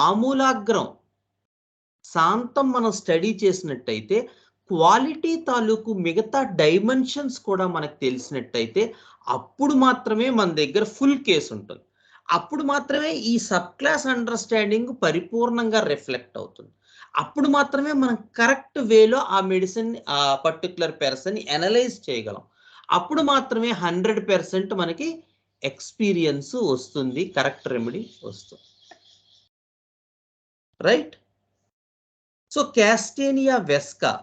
Speaker 4: ఆమూలాగ్రం శాంతం మనం స్టడీ చేసినట్టయితే క్వాలిటీ తాలూకు మిగతా డైమెన్షన్స్ కూడా మనకు తెలిసినట్టయితే అప్పుడు మాత్రమే మన దగ్గర ఫుల్ కేసు ఉంటుంది. అప్పుడు మాత్రమే ఈ సబ్ క్లాస్ అండర్స్టాండింగ్ పరిపూర్ణంగా రిఫ్లెక్ట్ అవుతుంది. అప్పుడు మాత్రమే మనం కరెక్ట్ వేలో ఆ మెడిసిన్, ఆ పర్టికులర్ పర్సన్ అనలైజ్ చేయగలం. అప్పుడు మాత్రమే 100% మనకి ఎక్స్పీరియన్స్ వస్తుంది, కరెక్ట్ రెమెడీ వస్తుంది. రైట్. సో క్యాస్టేనియా వెస్కా,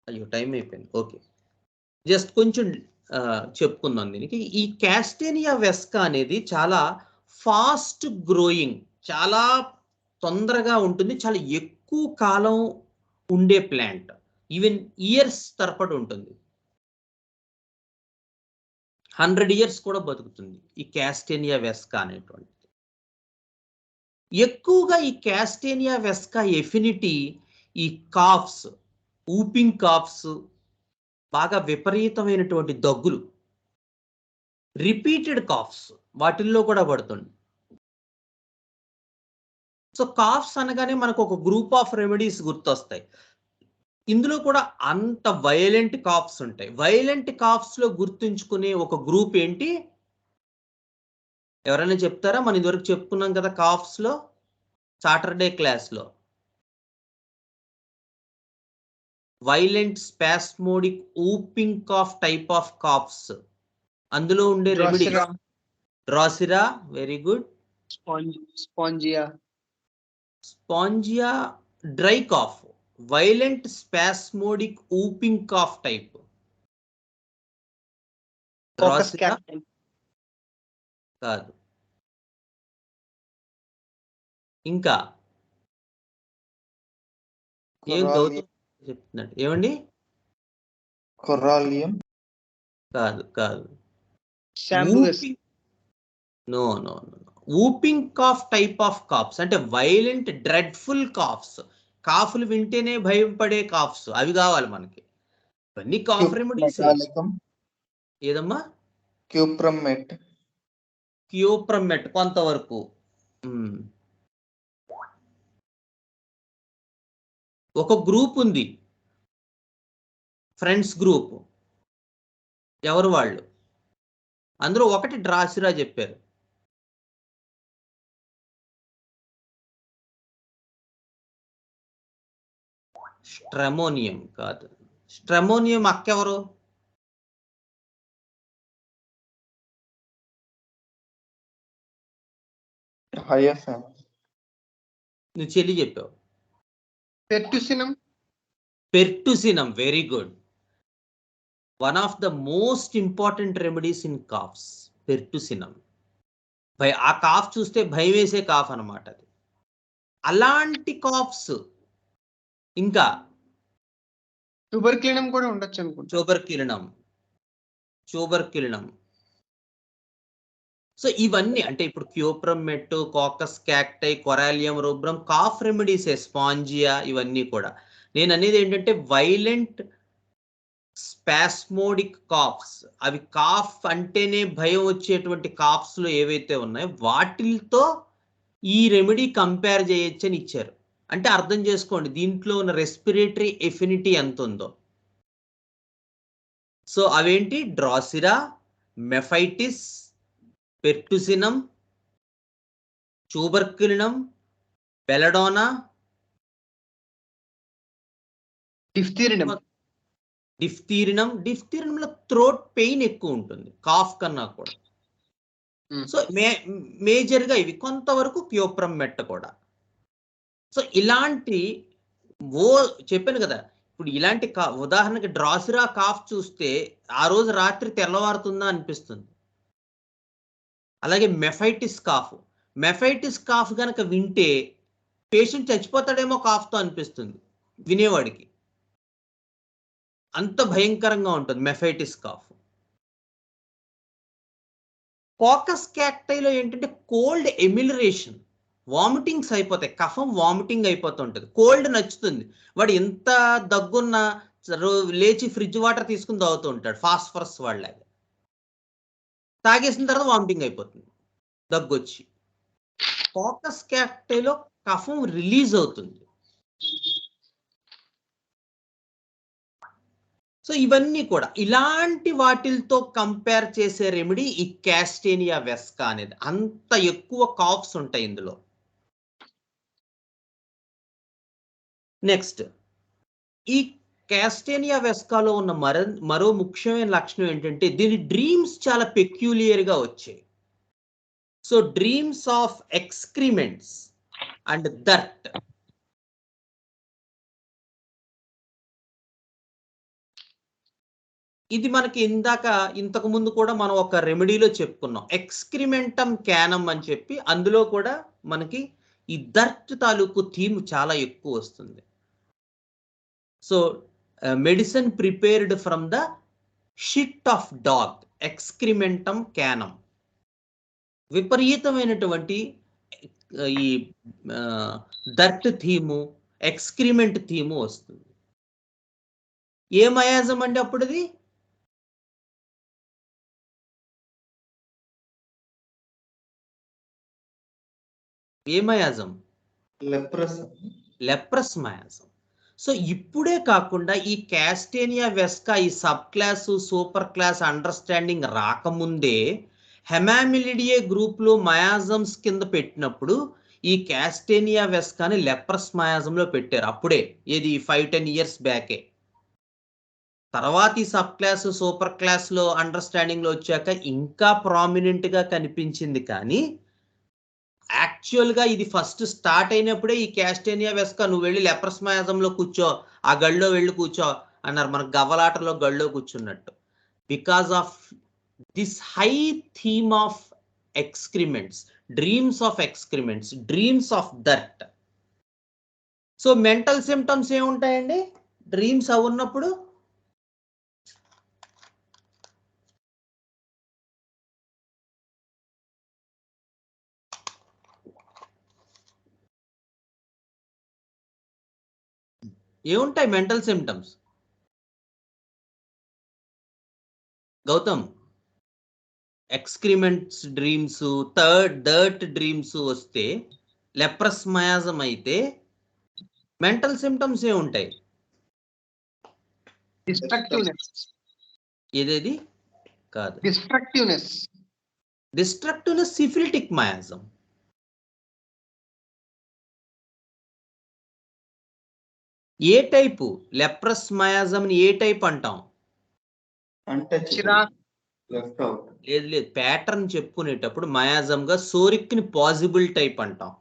Speaker 4: అయ్యో టైం అయిపోయింది, ఓకే, జస్ట్ కొంచెం చెప్పుకుందాం దీనికి. ఈ క్యాస్టేనియా వెస్కా అనేది చాలా ఫాస్ట్ గ్రోయింగ్, చాలా తొందరగా ఉంటుంది, చాలా ఎక్కువ కాలం ఉండే ప్లాంట్, ఈవెన్ ఇయర్స్ తరపడి ఉంటుంది, 100 ఇయర్స్ కూడా బతుకుతుంది ఈ క్యాస్టేనియా వెస్కా అనేటువంటిది. ఎక్కువగా ఈ క్యాస్టేనియా వెస్కా ఎఫినిటీ ఈ కాఫ్స్, ఊపింగ్ కాఫ్స్, బాగా విపరీతమైనటువంటి దగ్గులు, రిపీటెడ్ కాఫ్స్ వాటిల్లో కూడా పడుతుంది. సో కాఫ్స్ అనగానే మనకు ఒక గ్రూప్ ఆఫ్ రెమెడీస్ గుర్తొస్తాయి. ఇందులో కూడా అంత వైలెంట్ కాఫ్స్ ఉంటాయి. వైలెంట్ కాఫ్స్ లో గుర్తుంచుకునే ఒక గ్రూప్ ఏంటి, ఎవరైనా చెప్తారా? మనం ఇదివరకు చెప్పుకున్నాం కదా కాఫ్స్ లో, సాటర్డే క్లాస్ లో. Violent spasmodic whooping cough type of coughs, అందులో ఉండే remedy drosera, very good.
Speaker 1: Spongia,
Speaker 4: spongia dry cough, violent spasmodic whooping cough type drosera కాదు. ఇంకా ఏం గౌతమ్ చెప్తున్నాడు, ఏమండి?
Speaker 2: కొర్రాలియం
Speaker 4: కాదు కాదు,
Speaker 1: sambucus,
Speaker 4: no no no, whooping cough type of coughs అంటే వైలెంట్ డ్రెడ్ఫుల్ కాఫ్స్, కాఫ్లు వింటేనే భయం పడే కాఫ్స్, అవి కావాలి మనకి. ఇవన్నీ కాఫ్ రెమెడీస్. ఏదమ్మా?
Speaker 2: క్యూప్రమెట్,
Speaker 4: క్యూప్రమెట్ కొంతవరకు. ఒక గ్రూప్ ఉంది, ఫ్రెండ్స్ గ్రూప్, ఎవరు వాళ్ళు? అందులో ఒకటి డ్రాసిరా చెప్పారు. స్ట్రెమోనియం కాదు. స్ట్రెమోనియం అక్కెవరు? నువ్వు చెల్లి చెప్పావు. Pertussinum, very good. One of the most important remedies in coughs, pertussinum. ఆ కాఫ్ చూస్తే భయం వేసే కాఫ్ అన్నమాట అది. అలాంటి కాఫ్స్ ఇంకా
Speaker 1: ట్యూబర్క్లినం కూడా ఉండొచ్చు అనుకుంటా.
Speaker 4: ట్యూబర్క్లినం. సో ఇవన్నీ అంటే ఇప్పుడు క్యూప్రమెట్, కాకస్ క్యాక్టై, కొరాలియం రూబ్రం కాఫ్ రెమెడీసే, స్పాంజియా, ఇవన్నీ కూడా. నేను అనేది ఏంటంటే వైలెంట్ స్పాస్మోడిక్ కాఫ్స్, అవి కాఫ్ అంటేనే భయం వచ్చేటువంటి కాఫ్స్ లో ఏవైతే ఉన్నాయో వాటితో ఈ రెమెడీ కంపేర్ చేయొచ్చని ఇచ్చారు. అంటే అర్థం చేసుకోండి దీంట్లో ఉన్న రెస్పిరేటరీ ఎఫినిటీ ఎంత ఉందో. సో అవేంటి? డ్రాసిరా, మెఫైటిస్, పెర్టుసినం, ట్యూబర్క్లినం, బెలడోనా, డిఫ్థీరినం. డిఫ్థీరినంలో థ్రోట్ పెయిన్ ఎక్కువ ఉంటుంది కాఫ్ కన్నా కూడా. సో మేజర్గా ఇవి, కొంతవరకు క్యూప్రమెట్ కూడా. సో ఇలాంటి చెప్పాను కదా, ఇప్పుడు ఇలాంటి ఉదాహరణకి డ్రాసిరా కాఫ్ చూస్తే ఆ రోజు రాత్రి తెల్లవారుతుందా అనిపిస్తుంది. అలాగే మెఫైటిస్ కాఫ్ గనక వింటే పేషెంట్ చచ్చిపోతాడేమో కాఫ్తో అనిపిస్తుంది వినేవాడికి, అంత భయంకరంగా ఉంటుంది మెఫైటిస్ కాఫ్. కాకస్ క్యాక్టైలో ఏంటంటే కోల్డ్ ఎమిలరేషన్, వామిటింగ్స్ అయిపోతాయి, కఫం వామిటింగ్ అయిపోతుంటుంది, కోల్డ్ నచ్చుతుంది. వాడు ఎంత దగ్గున్నా లేచి ఫ్రిడ్జ్ వాటర్ తీసుకుని తాగుతూ ఉంటాడు, ఫాస్ఫరస్ వాళ్ళలాగా. తాగేసిన తర్వాత వామిటింగ్ అయిపోతుంది, దగ్గొచ్చి. కాకస్ క్యాక్టైలో కఫం రిలీజ్ అవుతుంది. సో ఇవన్నీ కూడా ఇలాంటి వాటిలతో కంపేర్ చేసే రెమెడీ ఈ క్యాస్టేనియా వెస్కా అనేది. అంత ఎక్కువ కాఫ్స్ ఉంటాయి ఇందులో. నెక్స్ట్, ఈ క్యాస్టేనియా వెస్కాలో ఉన్న మరో ముఖ్యమైన లక్షణం ఏంటంటే దీని డ్రీమ్స్ చాలా పెక్యూలియర్ గా వచ్చాయి. So dreams of excrements and dirt. ఇది మనకి ఇంతకు ముందు కూడా మనం ఒక రెమెడీలో చెప్పుకున్నాం, ఎక్స్క్రిమెంటమ్ క్యానమ్ అని చెప్పి. అందులో కూడా మనకి ఈ దర్ట్ తాలూకు థీమ్ చాలా ఎక్కువ వస్తుంది. So medicine prepared from the shit of dog, excrementum caninum. విపరీతమైనటువంటి ఈ దర్ట్ థీము, ఎక్స్క్రిమెంట్ థీము వస్తుంది. ఏ మయాజం అండి అప్పుడుది? ఏ మయాజం? Leprous miasm. సో ఇప్పుడే కాకుండా ఈ క్యాస్టేనియా వెస్కా ఈ sub class super class understanding రాకముందే హెమామిలిడియే గ్రూప్ లో మయాజమ్స్ కింద పెట్టినప్పుడు ఈ క్యాస్టేనియా వెస్కాని లెప్రస్ మయాజంలో పెట్టారు. అప్పుడే, ఇది 5-10 years బ్యాకే. తర్వాత ఈ సబ్ క్లాస్ సూపర్ క్లాస్ లో అండర్స్టాండింగ్ లో వచ్చాక ఇంకా ప్రామినెంట్ గా కనిపించింది. కానీ యాక్చువల్ గా ఇది ఫస్ట్ స్టార్ట్ అయినప్పుడే ఈ క్యాస్టేనియా వెస్కా నువ్వు వెళ్ళి లెప్రస్ మయాజంలో కూర్చో, ఆ గడిలో వెళ్ళి కూర్చో అన్నారు. మన గవ్వలాటలో గడిలో కూర్చున్నట్టు. Because of this high theme of excrements, dreams of excrements, dreams of that. So mental symptoms ఏముంటాయండి డ్రీమ్స్ అవున్నప్పుడు? ఏముంటాయి mental symptoms Gautam? Excrements dreams, dirt dreams వస్తే, లెప్రస్ మయాజం అయితే మెంటల్ సిమ్టమ్స్ ఏ ఉంటాయి?
Speaker 1: డిస్ట్రక్టివ్నెస్.
Speaker 4: ఏదేది కాదు,
Speaker 1: డిస్ట్రక్టివ్నెస్
Speaker 4: సిఫిలిటిక్ మయాజం. ఏ టైపు లెప్రస్ మయాజం ఏ టైప్ అంటాం? లేదు, ప్యాటర్న్ చెప్పుకునేటప్పుడు మయాజం గా సోరిక్ ని పాజిబుల్ టైప్ అంటాం,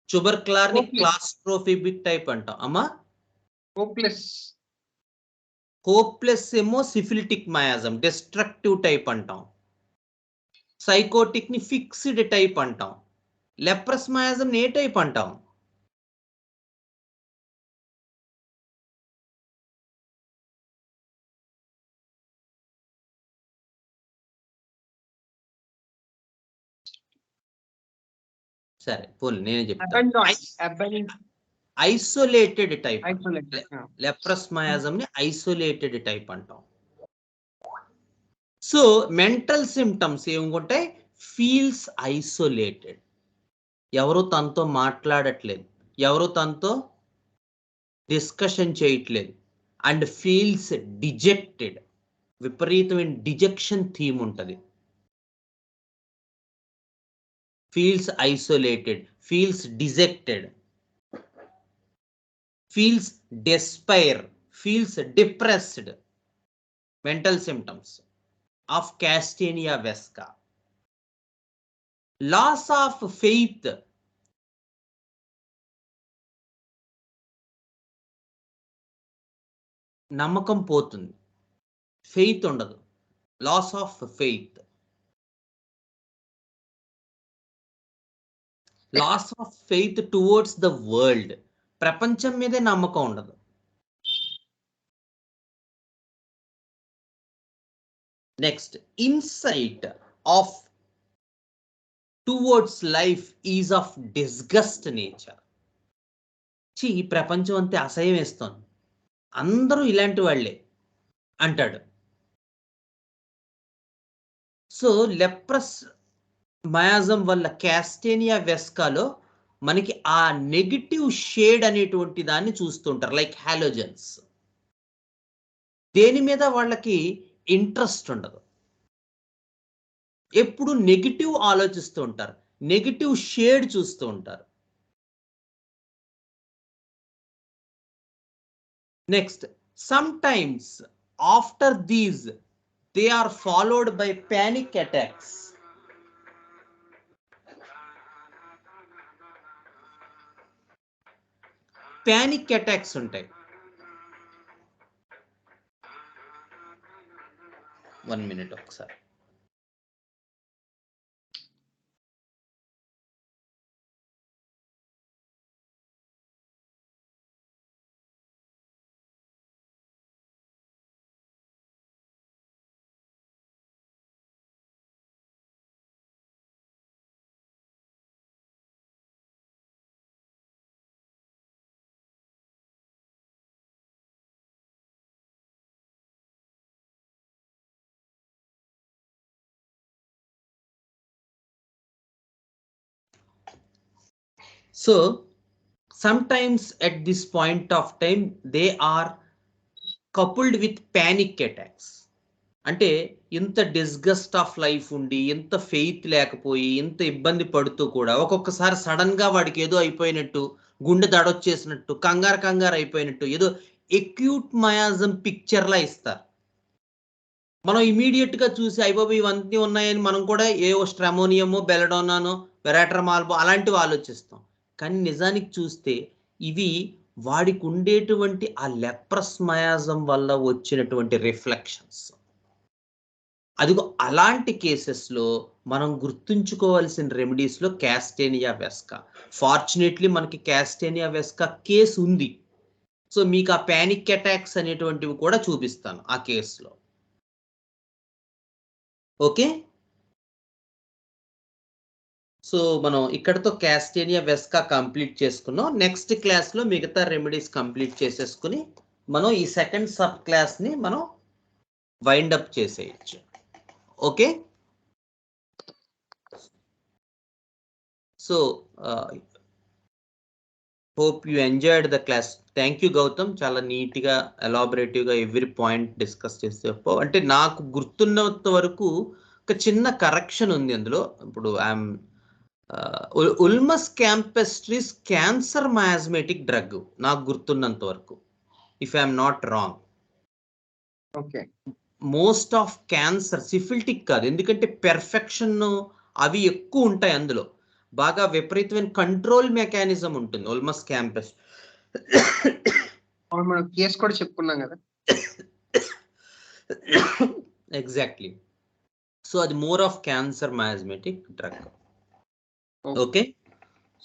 Speaker 4: ట్యూబర్క్యులర్ ని క్లాస్ట్రోఫోబిక్ టైప్ అంటాం. అమ్మా హోప్లెస్ ఏమో సిఫిలిటిక్ మయాజం, డిస్ట్రక్టివ్ టైప్ అంటాం. సైకోటిక్ ని ఫిక్స్డ్ టైప్ అంటాం. లెప్రస్ మయాజం ఏ టైప్ అంటాం? సరే పోనీ నేనే చెప్తాను. Isolated type. లెప్రస్ మయాజం ని ఐసోలేటెడ్ టైప్ అంటాం. సో మెంటల్ సిమ్టమ్స్ ఏముంటాయి? ఫీల్స్ ఐసోలేటెడ్, ఎవరు తనతో మాట్లాడట్లేదు, ఎవరు తనతో డిస్కషన్ చేయట్లేదు. అండ్ ఫీల్స్ డిజెక్టెడ్, విపరీతమైన డిజెక్షన్ థీమ్ ఉంటుంది. feels isolated, feels dejected, feels despair, feels depressed. Mental symptoms of Castanea vesca. Loss of faith. నమ్మకం పోతుంది, ఫెయిత్ ఉండదు. Loss of faith, loss of faith towards the world. ప్రపంచం మీదే నమ్మకం ఉండదు. Next, insight of towards life is of disgust nature. ఈ ప్రపంచం అంతే అసహ్యం వేస్తోంది, అందరూ ఇలాంటి వాళ్ళే అంటాడు. సో లెప్రస్ మయాజం వల్ల క్యాస్టేనియా వెస్కాలో మనకి ఆ నెగిటివ్ షేడ్ అనేటువంటి దాన్ని చూస్తుంటారు, లైక్ హాలోజన్స్. దేని మీద వాళ్ళకి ఇంట్రెస్ట్ ఉండదు, ఎప్పుడు నెగిటివ్ ఆలోచిస్తూ ఉంటారు, నెగిటివ్ షేడ్ చూస్తూ ఉంటారు. Next, sometimes after these they are followed by panic attacks. Panic attacks ఉంటాయి. 1 minute ఒకసారి. So sometimes at this point of time they are coupled with panic attacks. అంటే ఇంత డిస్గస్ట్ ఆఫ్ లైఫ్ ఉండి, ఇంత ఫెయిత్ లేకపోయి, ఇంత ఇబ్బంది పడుతూ కూడా ఒక్కొక్కసారి సడన్ గా వాడికి ఏదో అయిపోయినట్టు, గుండె దడొచ్చేసినట్టు, కంగారు అయిపోయినట్టు ఏదో ఎక్యూట్ మయాజం పిక్చర్లా ఇస్తారు. మనం ఇమీడియట్ గా చూసి అయిపోయి ఇవన్నీ ఉన్నాయని మనం కూడా ఏవో స్ట్రామోనియమో, బెలడోనానో, వెరాట్రమాల్బో అలాంటివి ఆలోచిస్తాం. కానీ నిజానికి చూస్తే ఇవి వాడికి ఉండేటువంటి ఆ లెప్రస్ మయాజం వల్ల వచ్చినటువంటి రిఫ్లెక్షన్స్. అదిగో అలాంటి కేసెస్లో మనం గుర్తుంచుకోవాల్సిన రెమెడీస్లో క్యాస్టేనియా వెస్కా. ఫార్చునేట్లీ మనకి క్యాస్టేనియా వెస్కా కేసు ఉంది. సో మీకు ఆ ప్యానిక్ అటాక్స్ అనేటువంటివి కూడా చూపిస్తాను ఆ కేసులో. ఓకే, సో మనం ఇక్కడతో క్యాస్టేనియా వెస్కా కంప్లీట్ చేసుకున్నాం. నెక్స్ట్ క్లాస్లో మిగతా రెమెడీస్ కంప్లీట్ చేసేసుకుని మనం ఈ సెకండ్ సబ్ క్లాస్ని మనం వైండప్ చేసేయచ్చు. Okay, so hope you enjoyed the class. Thank you Gautam, చాలా నీట్గా ఎలాబరేటివ్గా ఎవ్రీ పాయింట్ డిస్కస్ చేసి చెప్పావు. అంటే నాకు గుర్తున్నంత వరకు ఒక చిన్న కరెక్షన్ ఉంది అందులో. ఇప్పుడు I'm ulmus campestris cancer miasmatic drug నాకు గుర్తున్నంత వరకు, if I'm not wrong.
Speaker 1: Okay,
Speaker 4: most of cancer syphilitic కాదు, ఎందుకంటే పెర్ఫెక్షన్ అవి ఎక్కువ ఉంటాయి అందులో. బాగా విపరీతమైన కంట్రోల్ మెకానిజం ఉంటుంది ఉల్మస్ క్యాంపస్.
Speaker 1: మనం కేసు కూడా చెప్పుకున్నాం కదా.
Speaker 4: ఎగ్జాక్ట్లీ, సో అది more of cancer miasmatic drug. Okay,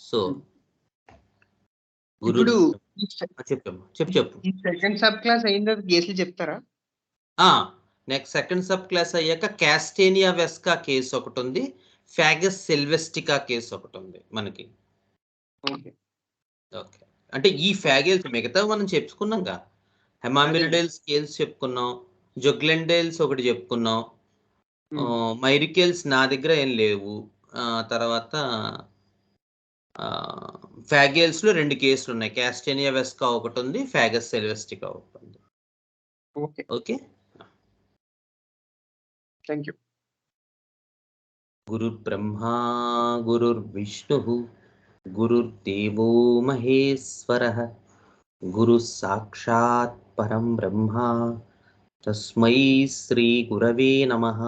Speaker 4: so
Speaker 1: ఇప్పుడు
Speaker 4: చెప్పు.
Speaker 1: ఈ సెకండ్ సబ్ క్లాస్ అయిన తర్వాత కేసులు చెప్తారా?
Speaker 4: నెక్స్ట్ సెకండ్ సబ్ క్లాస్ అయ్యాక క్యాస్టేనియా వెస్కా కేసు ఒకటి ఉంది, ఫ్యాగస్ సిల్వెస్టికా కేసు ఒకటి ఉంది మనకి.
Speaker 1: ఓకే,
Speaker 4: ఓకే, అంటే ఈ ఫ్యాగెల్స్ మిగతా మనం చెప్పుకున్నాంగా. హెమామిరిడేల్స్ కేల్స్ చెప్పుకున్నాం, జొగ్లెండేల్స్ ఒకటి చెప్పుకున్నాం, మైరికేల్స్ నా దగ్గర ఏం లేవు. తర్వాత ఫ్యాగేల్స్ లో 2 కేసులు ఉన్నాయి, క్యాస్టేనియా వెస్కా ఒకటి ఉంది, ఫ్యాగస్ సిల్వెస్టికా ఒకటి ఉంది.
Speaker 1: Okay,
Speaker 4: okay,
Speaker 1: thank you.
Speaker 4: గురుర్ బ్రహ్మా గురుర్ విష్ణు గురుర్దేవో మహేశ్వరః గురు సాక్షాత్ పరం బ్రహ్మ తస్మై శ్రీ గురవే నమః.